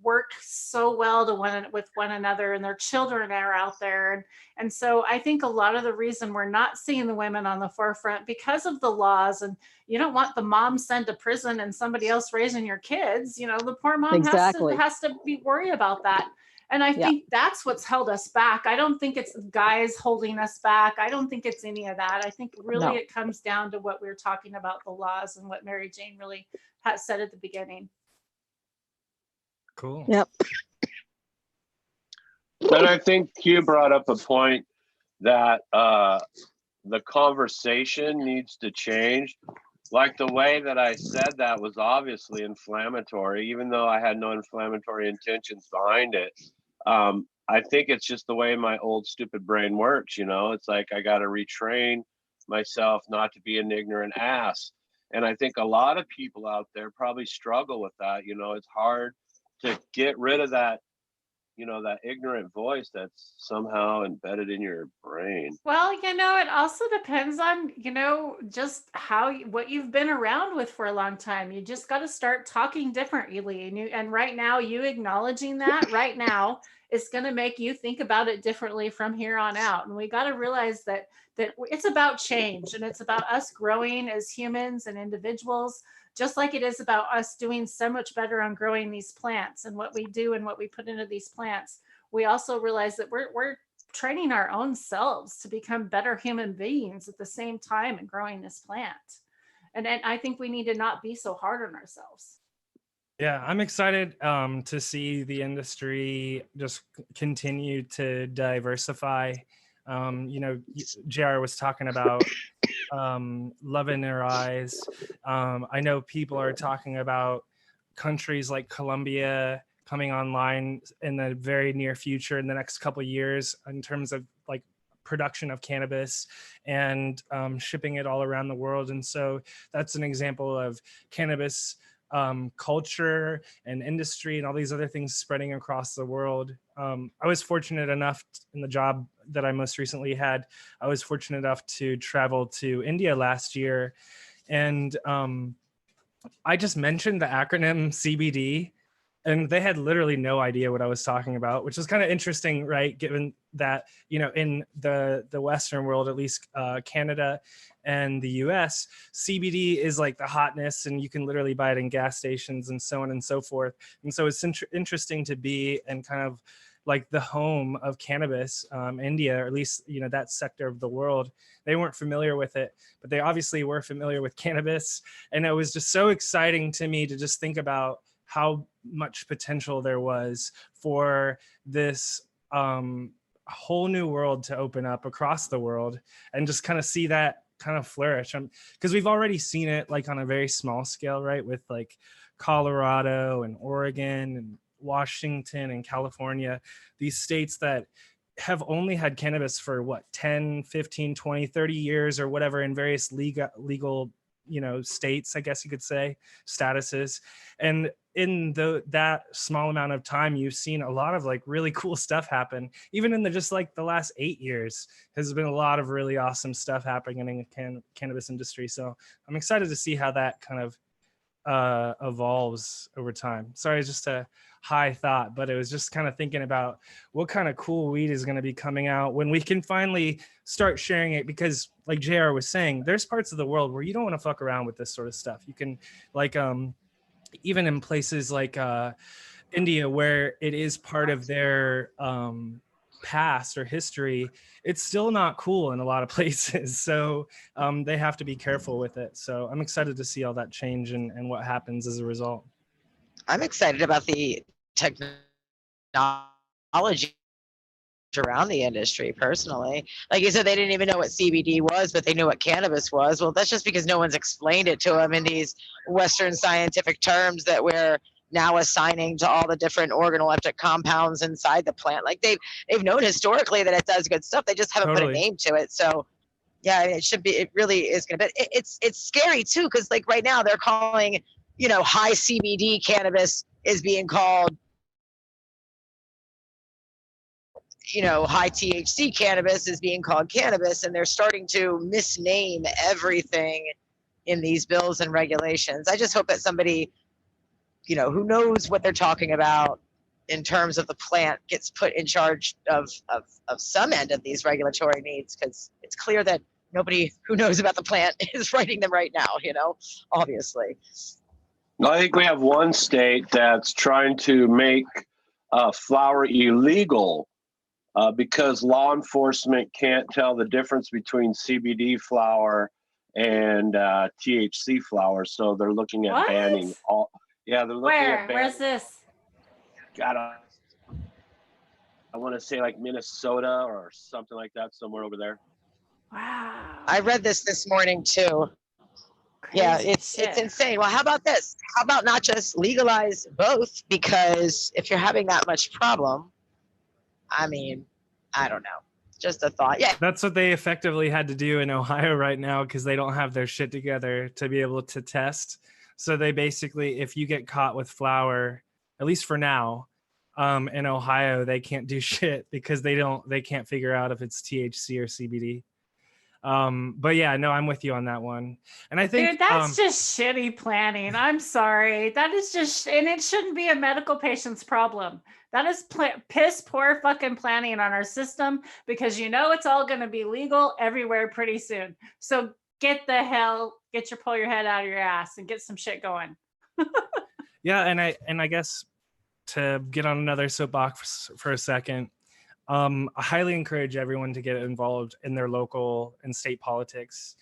work so well with one another, and their children are out there. And so I think a lot of the reason we're not seeing the women on the forefront because of the laws, and you don't want the mom sent to prison and somebody else raising your kids. You know, the poor mom has to be worried about that. And I think that's what's held us back. I don't think it's guys holding us back. I don't think it's any of that. I think really it comes down to what we were talking about, the laws, and what Mary Jane really has said at the beginning. Cool. Yep. And I think Q brought up a point that the conversation needs to change. Like the way that I said that was obviously inflammatory, even though I had no inflammatory intentions behind it. I think it's just the way my old stupid brain works, you know. It's like I got to retrain myself not to be an ignorant ass. And I think a lot of people out there probably struggle with that. You know, it's hard to get rid of that, you know, that ignorant voice that's somehow embedded in your brain. Well, you know, it also depends on, you know, just what you've been around with for a long time. You just got to start talking differently. And right now, you acknowledging that right now is going to make you think about it differently from here on out. And we got to realize that it's about change, and it's about us growing as humans and individuals, just like it is about us doing so much better on growing these plants and what we do and what we put into these plants. We also realize that we're training our own selves to become better human beings at the same time and growing this plant. And I think we need to not be so hard on ourselves. Yeah, I'm excited to see the industry just continue to diversify. You know, JR was talking about love in their eyes. I know people are talking about countries like Colombia coming online in the very near future, in the next couple of years, in terms of like production of cannabis and shipping it all around the world. And so that's an example of cannabis culture and industry and all these other things spreading across the world. I was fortunate enough in the job that I most recently had, I was fortunate enough to travel to India last year. And I just mentioned the acronym CBD, and they had literally no idea what I was talking about, which is kind of interesting, right? Given that, you know, in the Western world, at least Canada and the US, CBD is like the hotness, and you can literally buy it in gas stations and so on and so forth. And so it's interesting to be in kind of like the home of cannabis, India, or at least, you know, that sector of the world. They weren't familiar with it, but they obviously were familiar with cannabis. And it was just so exciting to me to just think about how much potential there was for this whole new world to open up across the world, and just kind of see that kind of flourish. Because we've already seen it like on a very small scale, right? With like Colorado and Oregon and Washington and California, these states that have only had cannabis for what, 10, 15, 20, 30 years or whatever, in various legal, you know, states, I guess you could say, statuses. And in that small amount of time, you've seen a lot of like really cool stuff happen. Even in just like the last 8 years, has been a lot of really awesome stuff happening in the cannabis industry. So I'm excited to see how that kind of evolves over time. Sorry, just a high thought, but it was just kind of thinking about what kind of cool weed is going to be coming out when we can finally start sharing it. Because like JR was saying, there's parts of the world where you don't want to fuck around with this sort of stuff. You can like even in places like India, where it is part of their past or history, it's still not cool in a lot of places. So they have to be careful with it. So I'm excited to see all that change and what happens as a result. I'm excited about the technology around the industry personally. Like you said, they didn't even know what CBD was, but they knew what cannabis was. Well, that's just because no one's explained it to them in these Western scientific terms that we're now assigning to all the different organoleptic compounds inside the plant. Like they've known historically that it does good stuff. They just haven't put a name to it. So yeah, it should be, it really is going to be, it's scary too. Cause like right now they're calling, you know, high CBD cannabis is being called, you know, high THC cannabis is being called cannabis, and they're starting to misname everything in these bills and regulations. I just hope that somebody, you know, who knows what they're talking about in terms of the plant gets put in charge of some end of these regulatory needs, because it's clear that nobody who knows about the plant is writing them right now, you know, obviously. I think we have one state that's trying to make flower illegal because law enforcement can't tell the difference between CBD flower and THC flower. So they're looking at banning all. Yeah, they're looking at banning. Where's this? God, I want to say like Minnesota or something like that, somewhere over there. Wow. I read this morning too. Crazy yeah, it's insane. Well, how about this? How about not just legalize both? Because if you're having that much problem, I mean, I don't know. Just a thought. Yeah. That's what they effectively had to do in Ohio right now, because they don't have their shit together to be able to test. So they basically, if you get caught with flower, at least for now, in Ohio, they can't do shit because they can't figure out if it's THC or CBD. But yeah, no, I'm with you on that one. And I think, dude, that's just shitty planning. I'm sorry. That is just, and it shouldn't be a medical patient's problem. That is piss poor fucking planning on our system, because you know it's all going to be legal everywhere pretty soon. So pull your head out of your ass and get some shit going. Yeah, and I guess to get on another soapbox for a second, I highly encourage everyone to get involved in their local and state politics.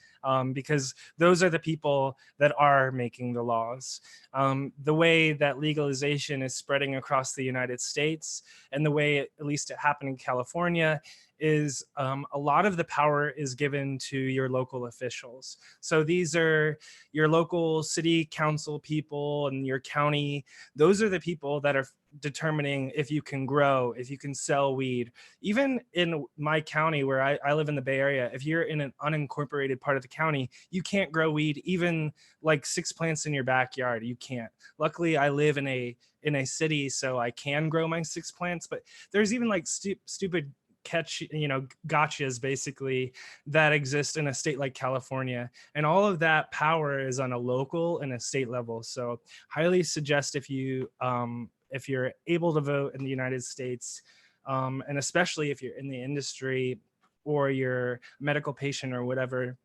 because those are the people that are making the laws. The way that legalization is spreading across the United States, and the way at least it happened in California, is a lot of the power is given to your local officials. So these are your local city council people and your county. Those are the people that are determining if you can grow, if you can sell weed. Even in my county where I live in the Bay Area, if you're in an unincorporated part of the county, you can't grow weed, even like 6 plants in your backyard. You can't. Luckily, I live in a city, so I can grow my 6 plants, but there's even like stupid catch, gotchas basically that exist in a state like California, and all of that power is on a local and a state level. So highly suggest, if you're able to vote in the United States, and especially if you're in the industry or you're a medical patient or whatever,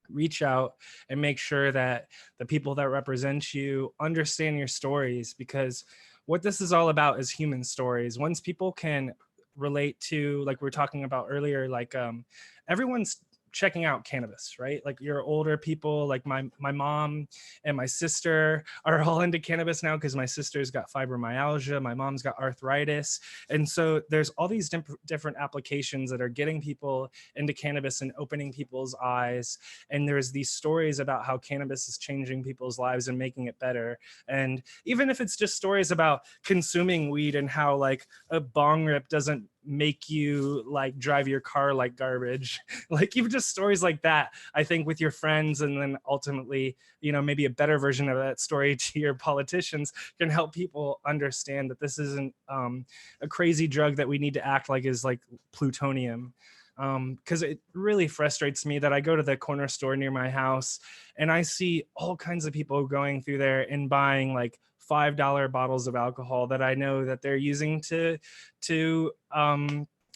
reach out and make sure that the people that represent you understand your stories, because what this is all about is human stories. Once people can relate to, like we were talking about earlier, like everyone's checking out cannabis, right? Like your older people, like my mom and my sister are all into cannabis now because my sister's got fibromyalgia, my mom's got arthritis. And so there's all these different applications that are getting people into cannabis and opening people's eyes. And there's these stories about how cannabis is changing people's lives and making it better. And even if it's just stories about consuming weed and how like a bong rip doesn't make you like drive your car like garbage, like even just stories like that, I think with your friends, and then ultimately, maybe a better version of that story to your politicians, can help people understand that this isn't a crazy drug that we need to act like is like plutonium. Because it really frustrates me that I go to the corner store near my house and I see all kinds of people going through there and buying like $5 bottles of alcohol that I know that they're using to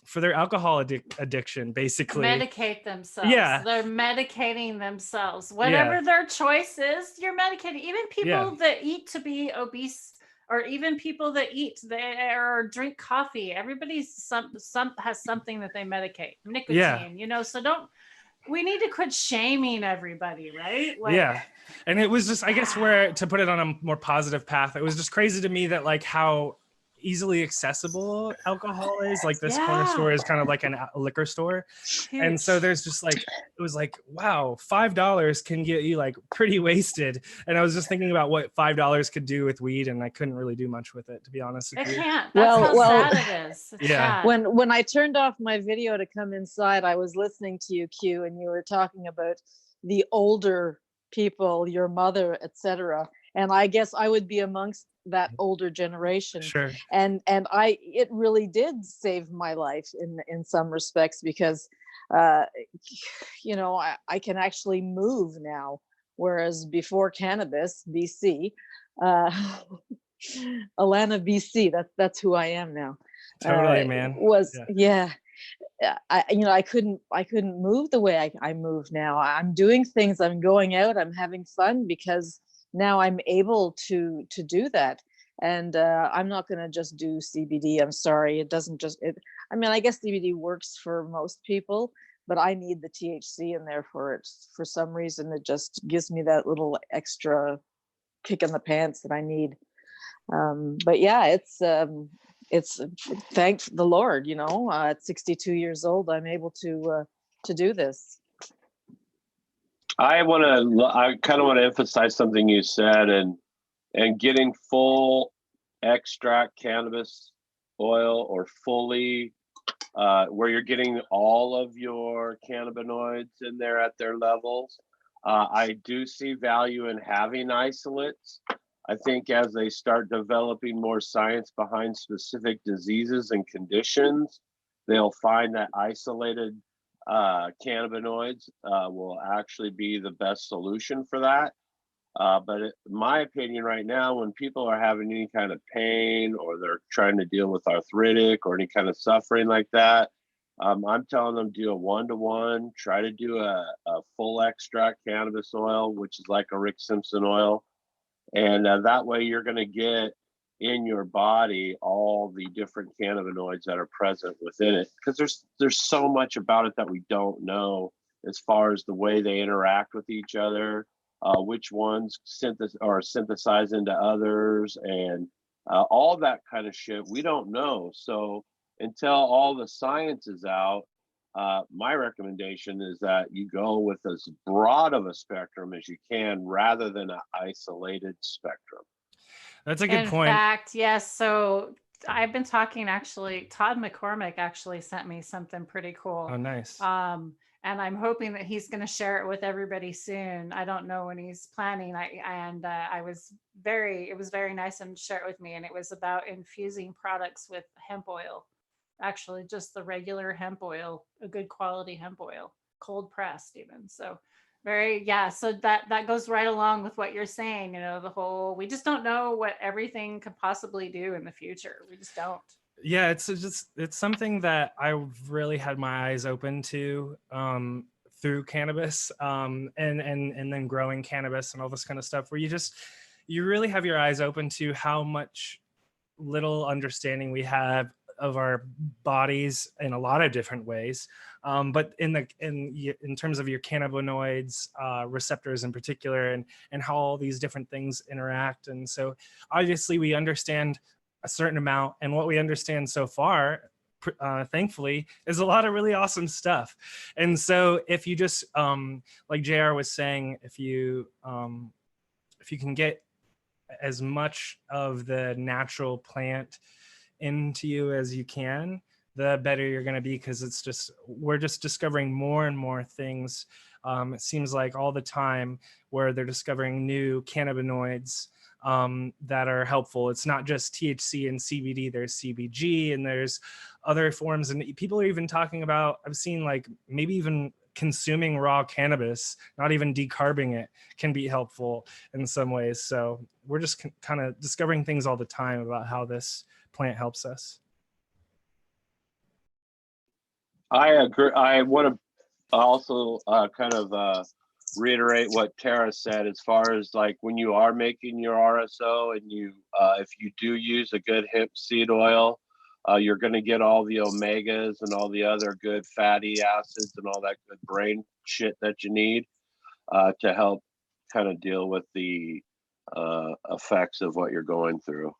for their alcohol addiction, basically. Medicate themselves. Yeah. They're medicating themselves. Whatever their choice is, you're medicating. Even people that eat to be obese, or even people that eat or drink coffee, everybody's has something that they medicate. Nicotine, so we need to quit shaming everybody, right? Yeah. And it was just, I guess, where to put it on a more positive path, it was just crazy to me that like how easily accessible alcohol is. Like this corner store is kind of like a liquor store. Huge. And so there's just like, it was like, wow, $5 can get you like pretty wasted. And I was just thinking about what $5 could do with weed, and I couldn't really do much with it, to be honest with It you. can't. That's how sad it is. It's sad. When I turned off my video to come inside, I was listening to you, Q, and you were talking about the older people, your mother, etc. And I guess I would be amongst that older generation. Sure. And it really did save my life in some respects, because I can actually move now, whereas before cannabis, BC, Alana, BC, that's who I am now. Totally, man. I couldn't move the way I move now. I'm doing things, I'm going out, I'm having fun, because now I'm able to do that. And I'm not going to just do CBD. I'm sorry. It doesn't just, I guess CBD works for most people, but I need the THC in there for it. For some reason, it just gives me that little extra kick in the pants that I need. But yeah, it's thank the Lord, at 62 years old, I'm able to do this. I kind of want to emphasize something you said, and getting full extract cannabis oil, or fully where you're getting all of your cannabinoids in there at their levels. I do see value in having isolates. I think as they start developing more science behind specific diseases and conditions, they'll find that isolated cannabinoids will actually be the best solution for that. But in my opinion right now, when people are having any kind of pain, or they're trying to deal with arthritic or any kind of suffering like that, I'm telling them do a 1-to-1, try to do a full extract cannabis oil, which is like a Rick Simpson oil. And that way you're going to get in your body all the different cannabinoids that are present within it, because there's so much about it that we don't know as far as the way they interact with each other, which ones synthesize into others, and all that kind of shit. We don't know. So until all the science is out, my recommendation is that you go with as broad of a spectrum as you can rather than an isolated spectrum. That's a good In point. fact, yes. So I've been talking, actually, Todd McCormick actually sent me something pretty cool. Oh, nice. And I'm hoping that he's going to share it with everybody soon. I don't know when he's planning. It was very nice and share it with me. And it was about infusing products with hemp oil, actually just the regular hemp oil, a good quality hemp oil, cold pressed even. So so that goes right along with what you're saying, the whole, we just don't know what everything could possibly do in the future. We just don't. Yeah, it's something that I've really had my eyes open to through cannabis, and then growing cannabis and all this kind of stuff, where you really have your eyes open to how much little understanding we have of our bodies in a lot of different ways, but in terms of your cannabinoids receptors in particular, and how all these different things interact. And so obviously we understand a certain amount, and what we understand so far, thankfully, is a lot of really awesome stuff. And so if you just like JR was saying, if you can get as much of the natural plant into you as you can, the better you're going to be, because we're just discovering more and more things. It seems like all the time, where they're discovering new cannabinoids that are helpful. It's not just THC and CBD, there's CBG, and there's other forms. And people are even talking about, I've seen, like, maybe even consuming raw cannabis, not even decarbing it, can be helpful in some ways. So we're just kind of discovering things all the time about how this plant helps us. I agree. I want to also reiterate what Tara said, as far as, like, when you are making your RSO, and if you do use a good hemp seed oil, you're going to get all the omegas and all the other good fatty acids and all that good brain shit that you need to help kind of deal with the effects of what you're going through.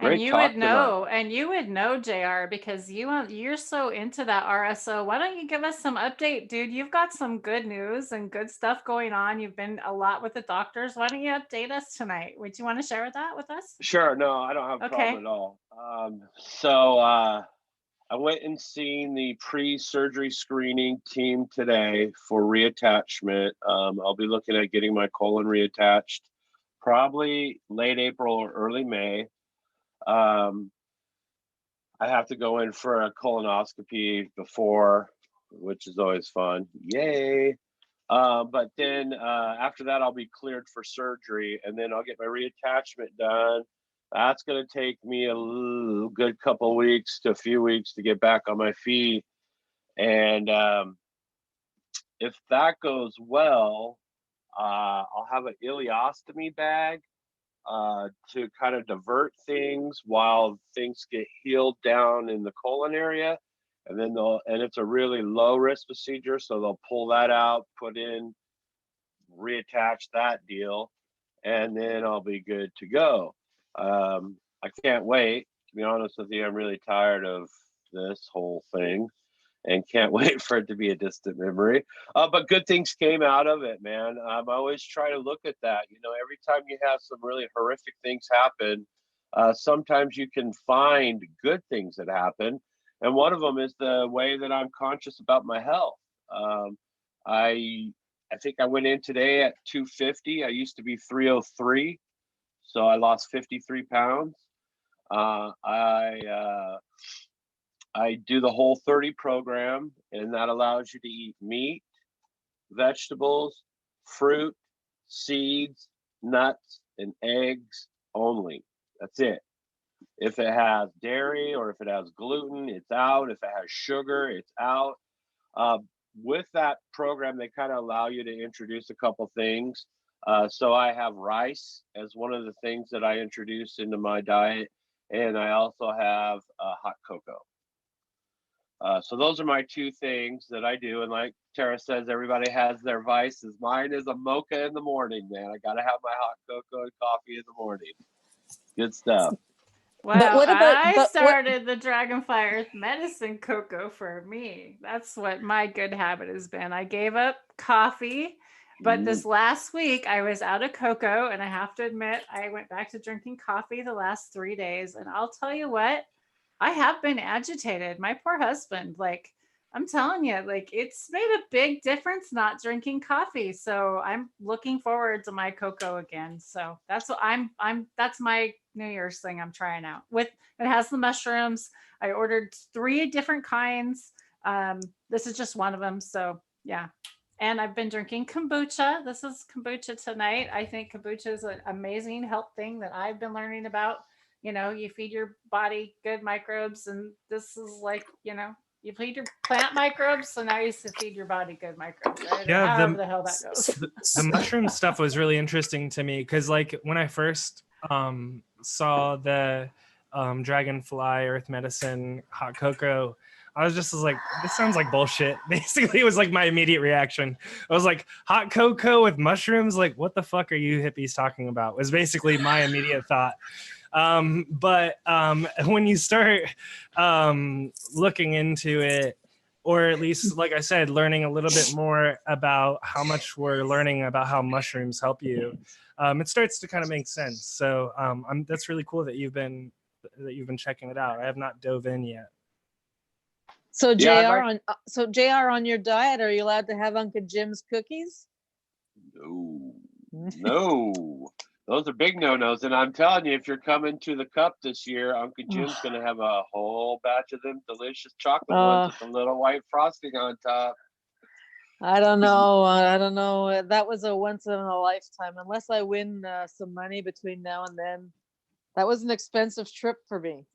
And you would know, JR, because you're so into that RSO. Why don't you give us some update, dude? You've got some good news and good stuff going on. You've been a lot with the doctors. Why don't you update us tonight? Would you want to share that with us? Sure. No, I don't have a problem at all. So I went and seen the pre-surgery screening team today for reattachment. I'll be looking at getting my colon reattached probably late April or early May. I have to go in for a colonoscopy before, which is always fun. Yay. But then after that, I'll be cleared for surgery, and then I'll get my reattachment done. That's going to take me a good couple of weeks to a few weeks to get back on my feet. And if that goes well, I'll have an ileostomy bag to kind of divert things while things get healed down in the colon area. And then it's a really low risk procedure. So they'll pull that out, put in, reattach that deal, and then I'll be good to go. I can't wait, to be honest with you. I'm really tired of this whole thing and can't wait for it to be a distant memory. But good things came out of it, man. I always try to look at that. Every time you have some really horrific things happen, sometimes you can find good things that happen. And one of them is the way that I'm conscious about my health. I think I went in today at 250. I used to be 303. So I lost 53 pounds. I do the Whole30 program, and that allows you to eat meat, vegetables, fruit, seeds, nuts, and eggs only. That's it. If it has dairy or if it has gluten, it's out. If it has sugar, it's out. With that program, they kind of allow you to introduce a couple things. So I have rice as one of the things that I introduce into my diet, and I also have hot cocoa. So those are my two things that I do. And like Tara says, everybody has their vices. Mine is a mocha in the morning, man. I got to have my hot cocoa and coffee in the morning. Good stuff. Wow, what about- I but what- started the Dragonfly Earth Medicine cocoa for me. That's what my good habit has been. I gave up coffee, but this last week I was out of cocoa, and I have to admit, I went back to drinking coffee the last 3 days. And I'll tell you what, I have been agitated. My poor husband, like, I'm telling you, like, it's made a big difference not drinking coffee. So I'm looking forward to my cocoa again. So that's what that's my New Year's thing I'm trying out. With it has the mushrooms. I ordered 3 different kinds. This is just one of them. So yeah. And I've been drinking kombucha. This is kombucha tonight. I think kombucha is an amazing health thing that I've been learning about. You know, you feed your body good microbes, and this is like, you know, you feed your plant microbes, so now you feed your body good microbes, right? Yeah, Or however the hell that goes. The mushroom stuff was really interesting to me because, like, when I first saw the Dragonfly Earth Medicine hot cocoa, I was just like, this sounds like bullshit. Basically, it was like my immediate reaction. I was like, hot cocoa with mushrooms? Like, what the fuck are you hippies talking about? Was basically my immediate thought. But when you start looking into it, or at least, like I said, learning a little bit more about how much we're learning about how mushrooms help you, it starts to kind of make sense. So that's really cool that you've been checking it out. I have not dove in yet. So Yeah, JR, on your diet, are you allowed to have Uncle Jim's cookies? No. Those are big no-nos. And I'm telling you, if you're coming to the Cup this year, Uncle Jim's going to have a whole batch of them delicious chocolate ones with the little white frosting on top. I don't know. I don't know. That was a once in a lifetime. Unless I win some money between now and then. That was an expensive trip for me.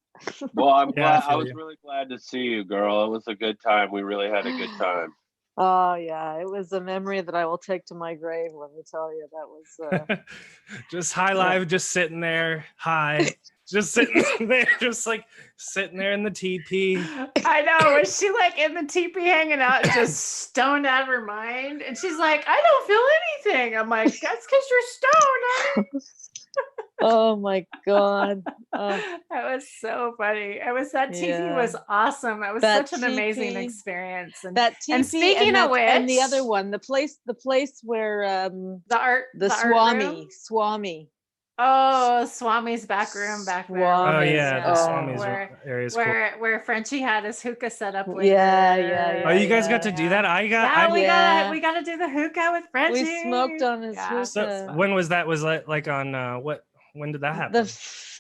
Well, I'm Yeah, glad. I was really glad to see you, girl. It was a good time. We really had a good time. Oh yeah, it was a memory that I will take to my grave. Let me tell you, that was just high live, just sitting there, high, just sitting there, just like sitting there in the teepee. I know. Was she like in the teepee hanging out, just stoned out of her mind? And she's like, I don't feel anything. I'm like, that's because you're stoned, honey. oh my god. That was so funny. That teepee was awesome. It was That such an amazing teepee- experience. And That teepee, and speaking of which, and the other one, the place where the Swami. Oh, Swami's back room back there. Oh yeah, the Swami's where area is cool. where Frenchie had his hookah set up with Yeah. Oh, you guys got to do that? we got to do the hookah with Frenchie. We smoked on his hookah. So when was that? Was that like on when did that happen?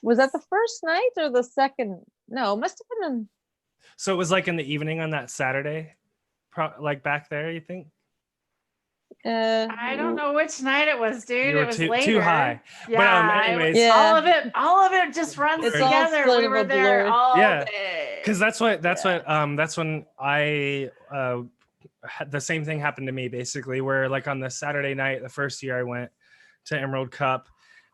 Was that the first night or the second? No, it must have been. So it was like in the evening on that Saturday, like back there, you think? I don't know which night it was, dude. You were it was too later. high. Yeah, but anyways, all of it just runs It's together. all We were there all day. Because that's when I the same thing happened to me basically, where like on the Saturday night, the first year I went to Emerald Cup,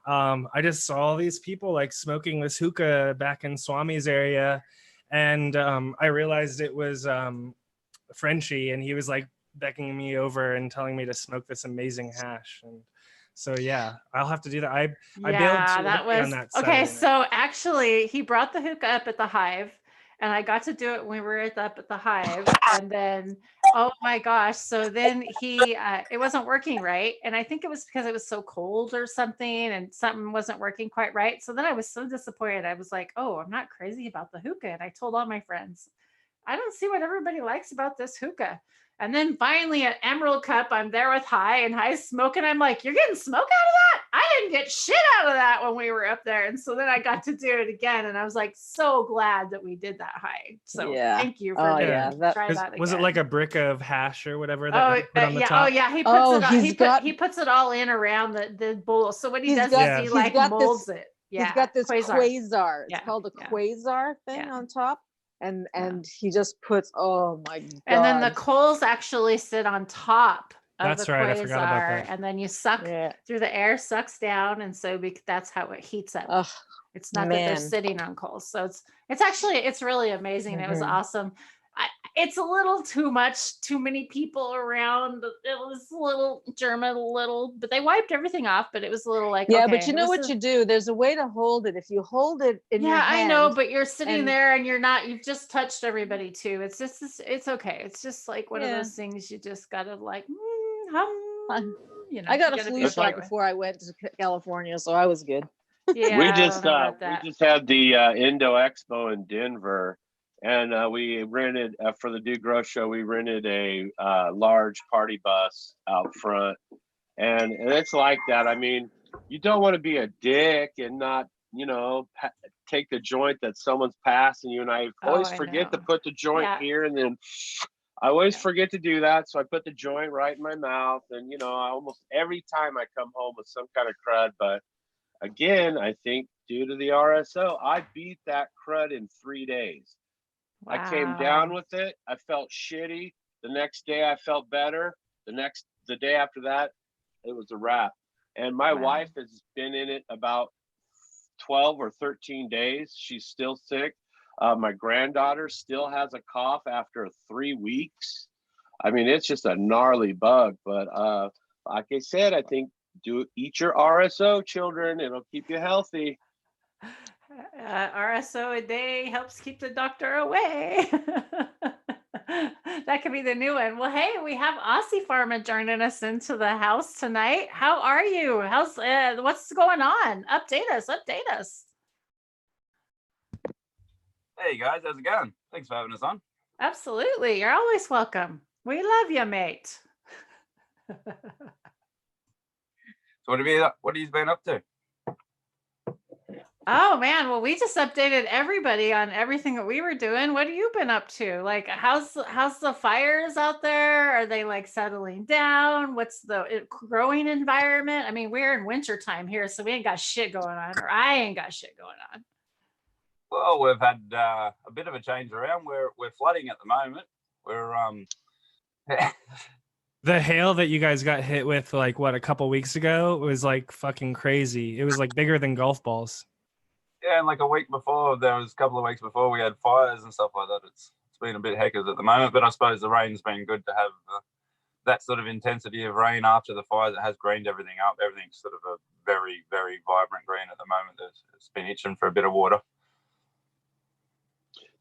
I just saw all these people like smoking this hookah back in Swami's area, and I realized it was Frenchie, and he was like beckoning me over and telling me to smoke this amazing hash. And so yeah, I'll have to do that. I bailed too early on that Saturday okay. night. So actually, he brought the hookah up at the Hive, and I got to do it when we were up at the Hive. And then, oh my gosh! So then it wasn't working right, and I think it was because it was so cold or something, and something wasn't working quite right. So then I was so disappointed. I was like, oh, I'm not crazy about the hookah, and I told all my friends, I don't see what everybody likes about this hookah. And then finally at Emerald Cup, I'm there with High's smoking. I'm like, you're getting smoke out of that? I didn't get shit out of that when we were up there. And so then I got to do it again. And I was like, so glad that we did that, High. So thank you for try that again. Was it like a brick of hash or whatever that he put on the top? Oh yeah, he puts it all in around the bowl. So what he does is he like molds it. Yeah, he's got this quasar. It's called a quasar thing on top. And he just puts, oh my god! And then the coals actually sit on top of the quasar, I forgot about that. And then you suck through the air, sucks down, and so that's how it heats up. It's not that they're sitting on coals, so it's really amazing. It was awesome. it's a little too much, too many people around. It was a little German, but they wiped everything off, but it was a little like, Yeah, okay, but you know what you do? There's a way to hold it. If you hold it in your yeah, hand. I know, but you're sitting and- there and you've just touched everybody too. It's just, it's okay. It's just like one of Yeah. those things you just gotta like, you know, I got you a gotta flu be shot okay with. before I went to California, so I was good. Yeah, we I just don't know about that. had the Indo Expo in Denver, and we rented for the Do Grow show. We rented a large party bus out front, and it's like that. I mean, you don't want to be a dick and not, you know, take the joint that someone's passing you. And I always I forget to know. put the joint Yeah. here, and then I always Yeah. forget to do that. So I put the joint right in my mouth, and you know, I almost every time I come home with some kind of crud. But again, I think due to the RSO, I beat that crud in 3 days. I came down Wow. with it. I felt shitty. The next day I felt better. The day after that, it was a wrap. And my Wow. wife has been in it about 12 or 13 days. She's still sick. My granddaughter still has a cough after 3 weeks. I mean, it's just a gnarly bug. But like I said, I think eat your RSO, children. It'll keep you healthy. RSO a day helps keep the doctor away. That could be the new one. Well, hey, we have Aussie Pharma joining us into the house tonight. How are you? How's what's going on? Update us. Hey guys, how's it going? Thanks for having us on. Absolutely. You're always welcome. We love you, mate. So what have you been up to? Oh man, well we just updated everybody on everything that we were doing. What have you been up to? Like how's the fires out there? Are they like settling down? What's the growing environment? I mean, we're in winter time here, so we ain't got shit going on, or I ain't got shit going on. Well, we've had a bit of a change around. We're flooding at the moment. We're The hail that you guys got hit with, like what, a couple weeks ago, was like fucking crazy. It was like bigger than golf balls. yeah, and like a couple of weeks before we had fires and stuff like that. It's been a bit heckers at the moment, but I suppose the rain's been good to have that sort of intensity of rain after the fires. It has greened everything up. Everything's sort of a very, very vibrant green at the moment. It's been itching for a bit of water.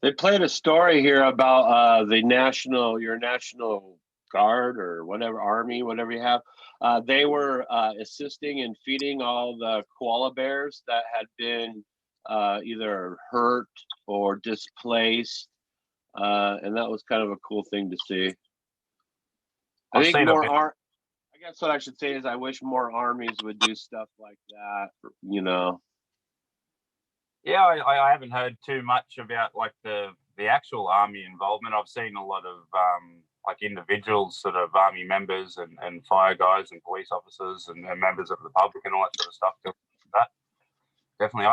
They played a story here about your National Guard or whatever, Army, whatever you have. They were assisting in feeding all the koala bears that had been either hurt or displaced. And that was kind of a cool thing to see. I guess what I should say is I wish more armies would do stuff like that, you know. Yeah, I haven't heard too much about like the actual army involvement. I've seen a lot of like individuals, sort of army members and fire guys and police officers and members of the public and all that sort of stuff doing that. Definitely,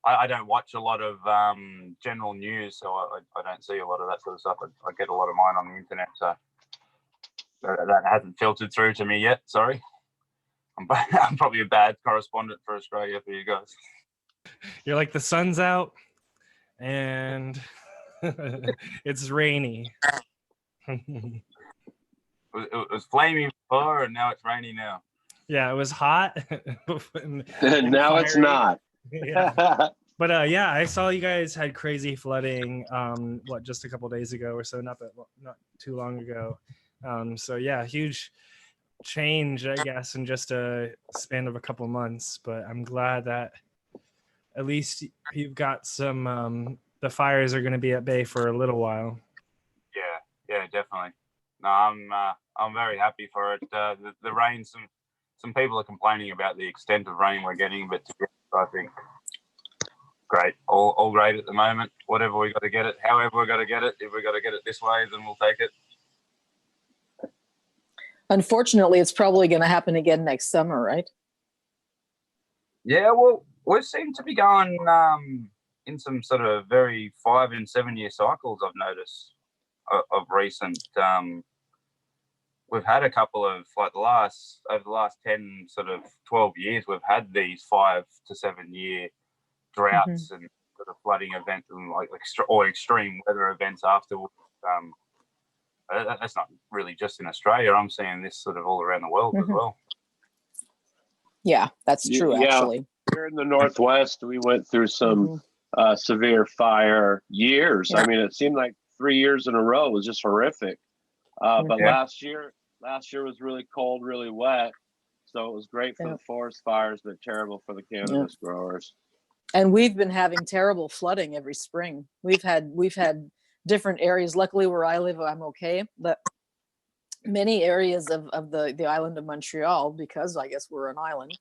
I don't watch a lot of general news, so I don't see a lot of that sort of stuff. I get a lot of mine on the internet, so that hasn't filtered through to me yet. Sorry, I'm probably a bad correspondent for Australia for you guys. You're like, the sun's out and it's rainy. It was flaming before, and now it's rainy now. Yeah, it was hot. And now it's not. Yeah. But yeah, I saw you guys had crazy flooding just a couple days ago or so, not too long ago. So yeah, huge change, I guess, in just a span of a couple months. But I'm glad that at least you've got some the fires are going to be at bay for a little while. Yeah, definitely. No, I'm very happy for it. The rain, some people are complaining about the extent of rain we're getting, but I think great, all great at the moment. Whatever we got to get it, however we got to get it. If we got to get it this way, then we'll take it. Unfortunately, it's probably going to happen again next summer, right? Yeah, well, we seem to be going in some sort of very 5 and 7 year cycles. I've noticed of recent. We've had a couple of over the last 12 years, we've had these 5 to 7 year droughts and sort of flooding events and like or extreme weather events afterwards. That's not really just in Australia. I'm seeing this sort of all around the world as well. Yeah, that's true. Yeah. Actually, Here in the Northwest, we went through some severe fire years. Yeah. I mean, it seemed like 3 years in a row was just horrific. But last year was really cold, really wet. So it was great for the forest fires, but terrible for the cannabis growers. And we've been having terrible flooding every spring. We've had different areas. Luckily, where I live, I'm okay. But many areas of the island of Montreal, because I guess we're an island,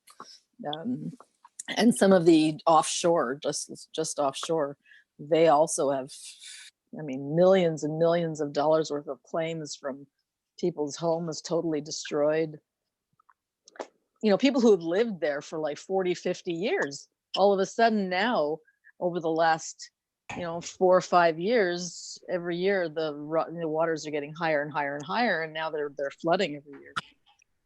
and some of the offshore, just offshore, they also have, I mean, millions and millions of dollars worth of claims from people's homes totally destroyed. You know, people who have lived there for like 40, 50 years, all of a sudden now, over the last, 4 or 5 years, every year the waters are getting higher and higher and higher, and now they're flooding every year.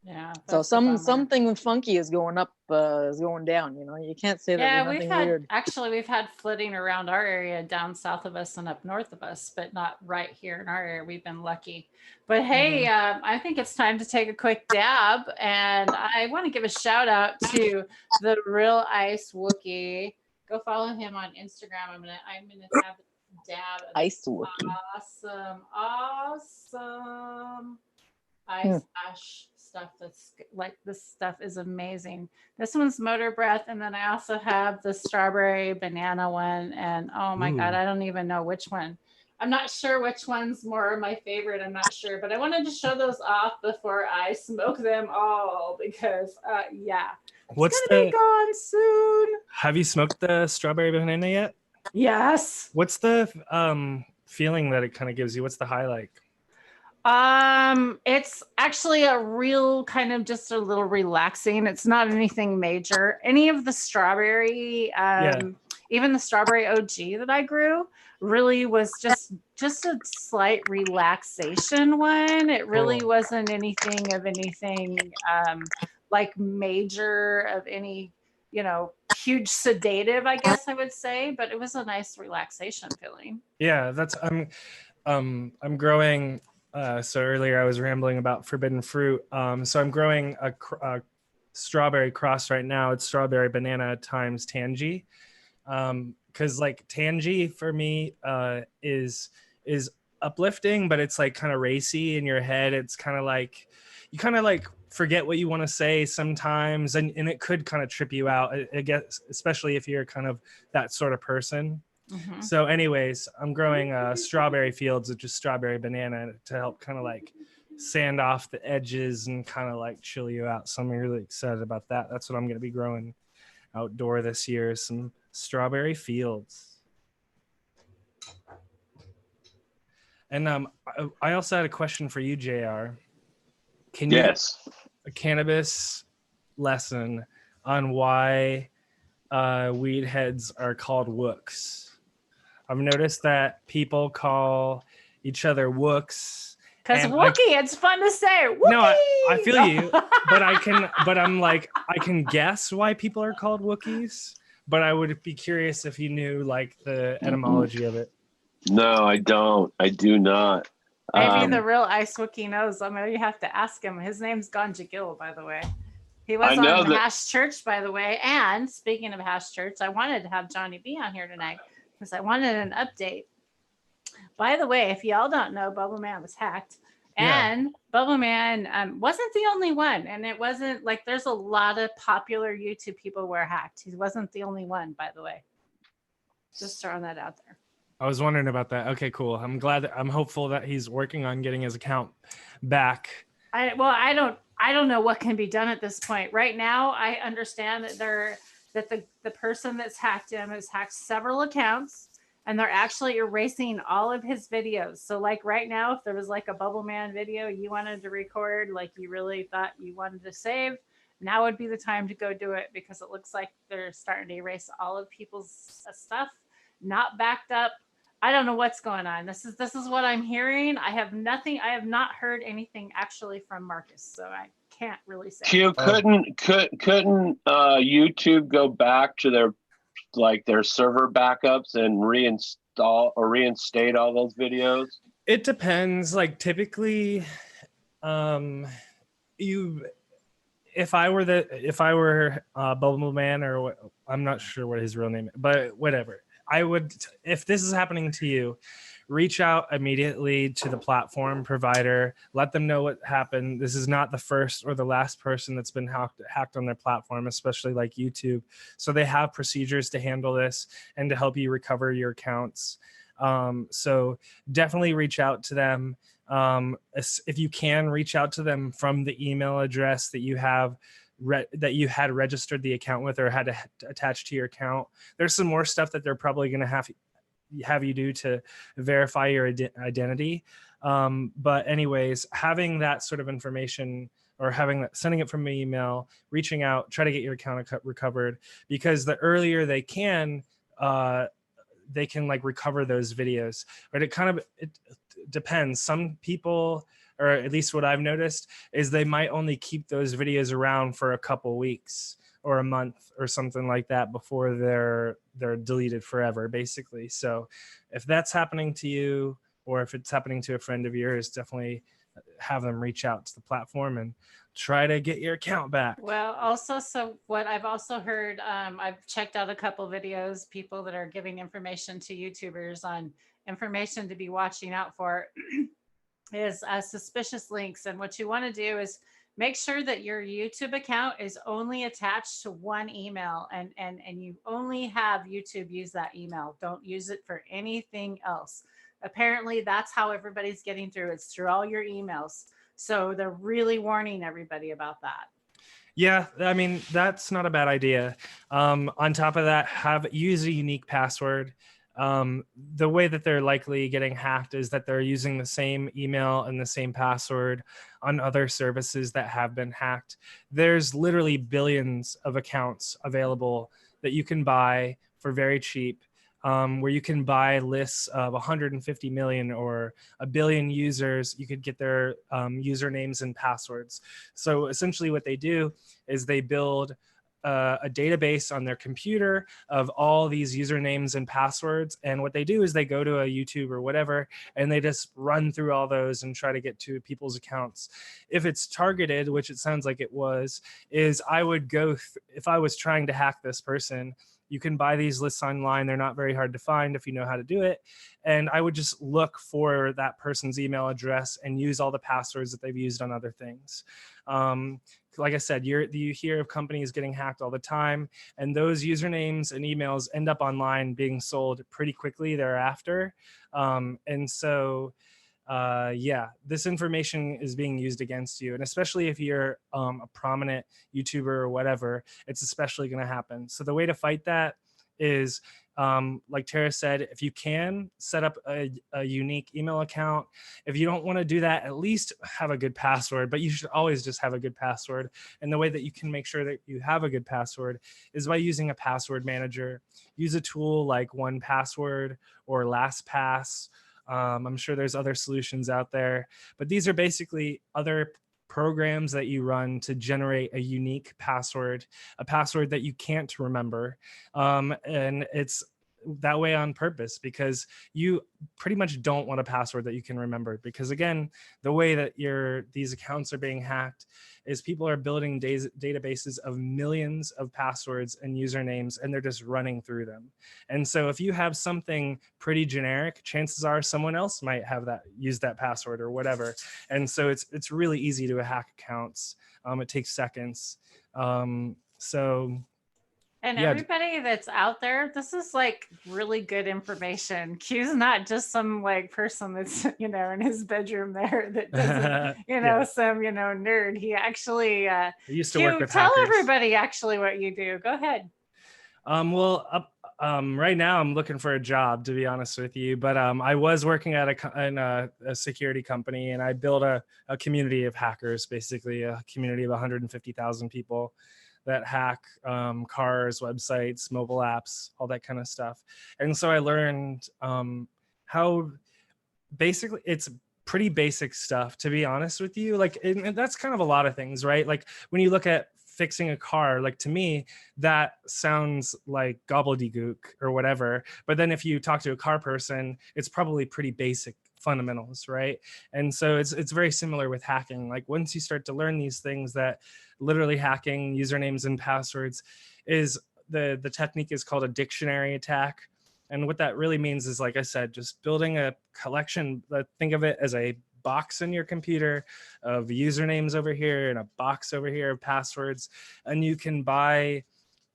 Yeah. So something funky is going up, is going down. You can't say that there's nothing weird. We've had flooding around our area, down south of us and up north of us, but not right here in our area. We've been lucky. But hey, I think it's time to take a quick dab, and I want to give a shout out to the Real Ice Wookie. Go follow him on Instagram. I'm gonna have a dab. Ice Wookie. Awesome ice ash stuff. That's like, this stuff is amazing. This one's Motor Breath, and then I also have the strawberry banana one, and oh my god, I don't even know which one. I'm not sure which one's more my favorite. I'm not sure, but I wanted to show those off before I smoke them all, because What's it's gonna be gone soon. Have you smoked the strawberry banana yet? Yes. What's the feeling that it kind of gives you? What's the high like? It's actually a real kind of just a little relaxing. It's not anything major. Any of the strawberry, even the strawberry OG that I grew, really was just a slight relaxation one. It really wasn't anything like major of any, huge sedative, I guess I would say, but it was a nice relaxation feeling. Yeah, that's I'm growing. So earlier I was rambling about forbidden fruit. So I'm growing a strawberry cross right now. It's strawberry banana times tangy. Because like tangy for me is uplifting, but it's like kind of racy in your head. It's kind of like you kind of like forget what you want to say sometimes, and it could kind of trip you out, I guess, especially if you're kind of that sort of person. So anyways, I'm growing strawberry fields of just strawberry banana to help kind of like sand off the edges and kind of like chill you out. So I'm really excited about that. That's what I'm going to be growing outdoor this year, some strawberry fields. And I also had a question for you, JR. Can you a cannabis lesson on why weed heads are called wooks? I've noticed that people call each other wooks. Because Wookie, it's fun to say. Wookie! No, I feel you, but I can guess why people are called Wookiees, but I would be curious if you knew like the etymology of it. No, I don't. I do not. Maybe the Real Ice Wookie knows. I mean, you have to ask him. His name's Ganja Gill, by the way. He was on Hash Church, by the way. And speaking of Hash Church, I wanted to have Johnny B on here tonight because I wanted an update. By the way, if y'all don't know, Bubble Man was hacked. And Bubble Man wasn't the only one. And it wasn't like there's a lot of popular YouTube people who were hacked. He wasn't the only one, by the way. Just throwing that out there. I was wondering about that. Okay, cool. I'm hopeful that he's working on getting his account back. I don't know what can be done at this point. Right now, I understand that the person that's hacked him has hacked several accounts, and they're actually erasing all of his videos. So like right now, if there was like a Bubble Man video you wanted to record, like you really thought you wanted to save, now would be the time to go do it, because it looks like they're starting to erase all of people's stuff, not backed up. I don't know what's going on. This is what I'm hearing. I have not heard anything actually from Marcus, so I can't really say. Couldn't YouTube go back to their like their server backups and reinstall or reinstate all those videos? It depends. Like typically, you if I were Bubble Man, or what, I'm not sure what his real name is, but whatever. I would, if this is happening to you, reach out immediately to the platform provider. Let them know what happened. This is not the first or the last person that's been hacked on their platform, especially like YouTube. So they have procedures to handle this and to help you recover your accounts. So definitely reach out to them. If you can, reach out to them from the email address that you have that you had registered the account with or had to attach to your account. There's some more stuff that they're probably going to have you do to verify your identity. But anyways, having that sort of information, or sending it from an email, reaching out, try to get your account recovered, because the earlier they can like recover those videos. But it depends. Some people, or at least what I've noticed, is they might only keep those videos around for a couple weeks or a month or something like that before they're deleted forever, basically. So if that's happening to you, or if it's happening to a friend of yours, definitely have them reach out to the platform and try to get your account back. Well, also, so what I've also heard, I've checked out a couple videos, people that are giving information to YouTubers on information to be watching out for is suspicious links. And what you want to do is make sure that your YouTube account is only attached to one email, and you only have YouTube use that email. Don't use it for anything else. Apparently that's how everybody's getting through. It's through all your emails. So they're really warning everybody about that. Yeah, I mean, that's not a bad idea. On top of that, use a unique password. The way that they're likely getting hacked is that they're using the same email and the same password on other services that have been hacked. There's literally billions of accounts available that you can buy for very cheap. Where you can buy lists of 150 million or a billion users. You could get their usernames and passwords. So essentially what they do is they build a database on their computer of all these usernames and passwords. And what they do is they go to a YouTube or whatever, and they just run through all those and try to get to people's accounts. If it's targeted, which it sounds like it was, is I would go, if I was trying to hack this person, you can buy these lists online. They're not very hard to find if you know how to do it. And I would just look for that person's email address and use all the passwords that they've used on other things. Like I said, you hear of companies getting hacked all the time, and those usernames and emails end up online being sold pretty quickly thereafter. And so yeah, this information is being used against you. And especially if you're a prominent YouTuber or whatever, it's especially going to happen. So the way to fight that is, like Tara said, if you can set up a unique email account. If you don't want to do that, at least have a good password, but you should always just have a good password. And the way that you can make sure that you have a good password is by using a password manager. Use a tool like 1Password or LastPass. I'm sure there's other solutions out there, but these are basically other programs that you run to generate a unique password, a password that you can't remember. And it's that way on purpose, because you pretty much don't want a password that you can remember, because again, the way that these accounts are being hacked is people are building databases of millions of passwords and usernames, and they're just running through them. And so if you have something pretty generic, chances are someone else might have use that password or whatever. And so it's really easy to hack accounts. It takes seconds. And yeah. everybody that's out there, this is like really good information. Q's not just some like person that's, in his bedroom there that doesn't, Yeah. some, nerd. He actually, I used to Q, work with tell hackers. everybody actually what you do. Go ahead. Right now I'm looking for a job, to be honest with you, but I was working at a security company, and I built a community of hackers, basically a community of 150,000 people that hack cars, websites, mobile apps, all that kind of stuff. And so I learned how basically it's pretty basic stuff, to be honest with you. Like, and that's kind of a lot of things, right? Like when you look at fixing a car, like to me, that sounds like gobbledygook or whatever. But then if you talk to a car person, it's probably pretty basic fundamentals, right? And so it's very similar with hacking. Like once you start to learn these things, that literally hacking usernames and passwords is the technique is called a dictionary attack. And what that really means is, like I said, just building a collection. Think of it as a box in your computer of usernames over here and a box over here of passwords. And you can buy,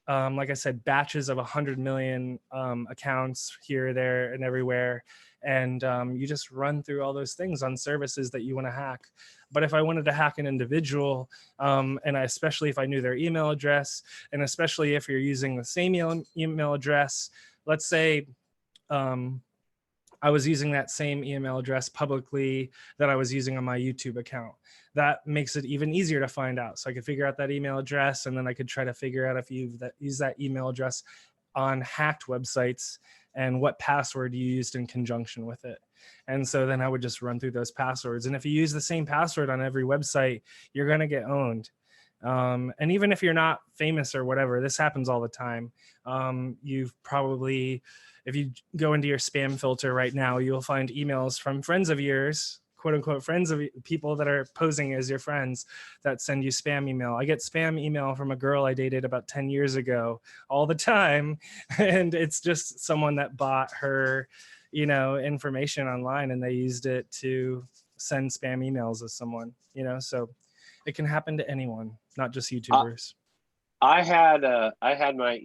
like I said, batches of 100 million accounts here, there, and everywhere. And you just run through all those things on services that you want to hack. But if I wanted to hack an individual, especially if I knew their email address, and especially if you're using the same email address, let's say I was using that same email address publicly that I was using on my YouTube account. That makes it even easier to find out. So I could figure out that email address, and then I could try to figure out if you use that email address on hacked websites and what password you used in conjunction with it. And so then I would just run through those passwords. And if you use the same password on every website, you're going to get owned. And even if you're not famous or whatever, this happens all the time. You've probably, if you go into your spam filter right now, you'll find emails from friends of yours, quote unquote, friends of people that are posing as your friends that send you spam email. I get spam email from a girl I dated about 10 years ago all the time. And it's just someone that bought her, information online, and they used it to send spam emails as someone, so it can happen to anyone, not just YouTubers. I had my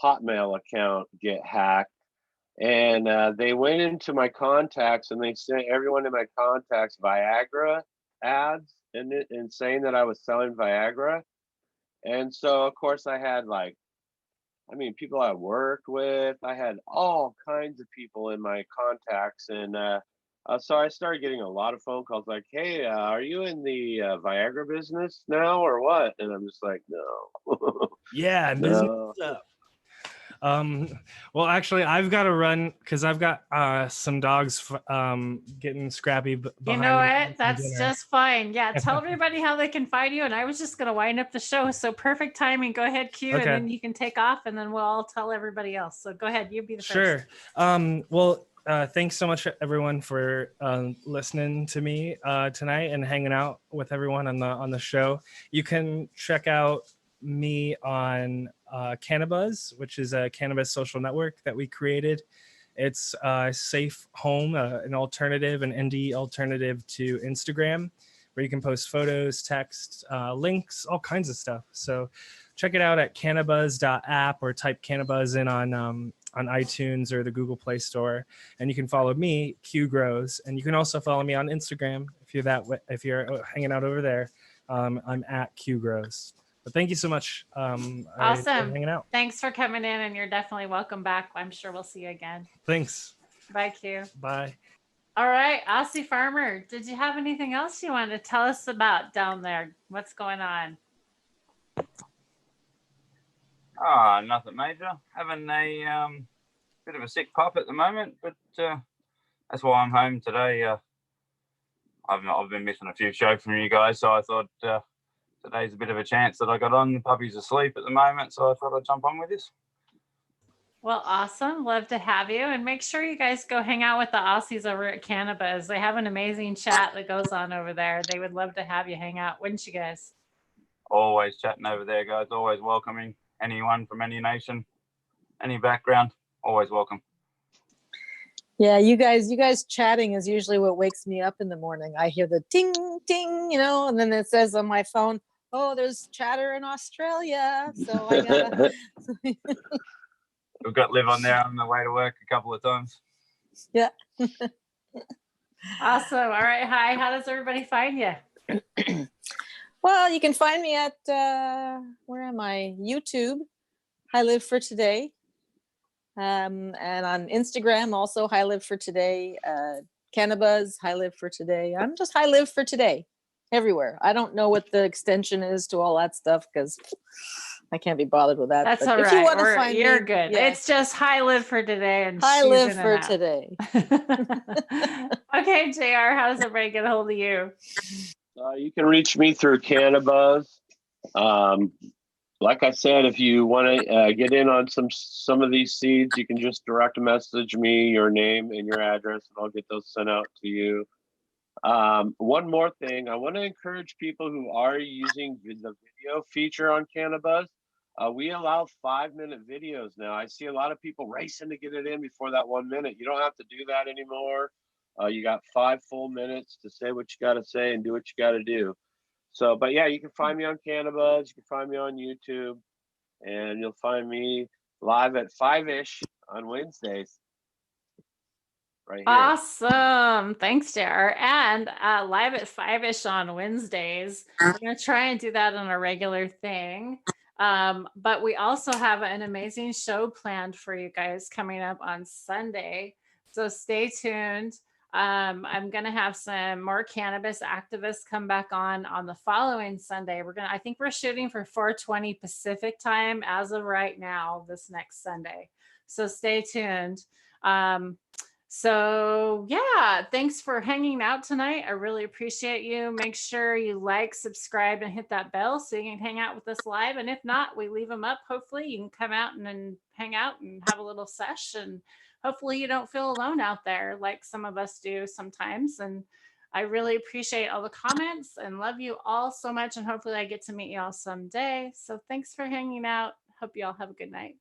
Hotmail account get hacked, and they went into my contacts and they sent everyone in my contacts Viagra ads and saying that I was selling Viagra. And so of course I had people I worked with, I had all kinds of people in my contacts, and so I started getting a lot of phone calls like, hey, are you in the Viagra business now or what? And I'm just like, no. Yeah, business up. Well, actually, I've got to run because I've got some dogs getting scrappy. You know what? That's just fine. Yeah, tell everybody how they can find you. And I was just going to wind up the show. So perfect timing. Go ahead, Q, and then you can take off, and then we'll all tell everybody else. So go ahead. You be the first. Sure. Well, thanks so much, everyone, for listening to me tonight and hanging out with everyone on the show. You can check out me on Cannabis, which is a cannabis social network that we created. It's a safe home, an alternative, an indie alternative to Instagram, where you can post photos, text, links, all kinds of stuff. So check it out at cannabis.app or type Cannabis in on iTunes or the Google Play Store, and you can follow me, Q Grows, and you can also follow me on Instagram if you're hanging out over there. I'm at Q Grows. But thank you so much. Awesome. Hanging out. Thanks for coming in, and you're definitely welcome back. I'm sure we'll see you again. Thanks. Bye, Q. Bye. All right, Aussie Farmer, did you have anything else you wanted to tell us about down there? What's going on? Nothing major. Having a bit of a sick pup at the moment, but that's why I'm home today. I've been missing a few shows from you guys, so I thought today's a bit of a chance that I got on. The puppy's asleep at the moment, so I thought I'd jump on with this. Well, awesome. Love to have you. And make sure you guys go hang out with the Aussies over at Cannabis. They have an amazing chat that goes on over there. They would love to have you hang out, wouldn't you guys? Always chatting over there, guys. Always welcoming anyone from any nation, any background. Always welcome. Yeah, you guys chatting is usually what wakes me up in the morning. I hear the ting, ting, and then it says on my phone, oh, there's chatter in Australia. So I gotta... We've got Liv on there on the way to work a couple of times. Yeah. Awesome. All right. Hi. How does everybody find you? Well, you can find me at, where am I? YouTube, Hi Live for Today. And on Instagram, also Hi Live for Today. Cannabis, Hi Live for Today. I'm just Hi Live for Today everywhere. I don't know what the extension is to all that stuff because I can't be bothered with that. That's but all if right. you want to find you're me, good. yeah. It's just Hi Live for Today. And Hi Live for Today. Okay, JR, how does everybody get a hold of you? You can reach me through Cannabis. Like I said, if you want to get in on some of these seeds, you can just direct message me your name and your address, and I'll get those sent out to you. One more thing, I want to encourage people who are using the video feature on Cannabis. We allow 5-minute videos now. I see a lot of people racing to get it in before that 1 minute. You don't have to do that anymore. You got 5 full minutes to say what you got to say and do what you got to do. So, but yeah, you can find me on Cannabis. You can find me on YouTube, and you'll find me live at 5-ish on Wednesdays. Right here. Awesome. Thanks, JR. And live at 5-ish on Wednesdays. We're going to try and do that on a regular thing. But we also have an amazing show planned for you guys coming up on Sunday. So stay tuned. I'm going to have some more cannabis activists come back on the following Sunday. I think we're shooting for 4:20 Pacific time as of right now, this next Sunday. So stay tuned. So yeah, thanks for hanging out tonight. I really appreciate you. Make sure you like, subscribe, and hit that bell so you can hang out with us live. And if not, we leave them up. Hopefully you can come out and then hang out and have a little sesh. And hopefully you don't feel alone out there like some of us do sometimes. And I really appreciate all the comments and love you all so much. And hopefully I get to meet you all someday. So thanks for hanging out. Hope you all have a good night.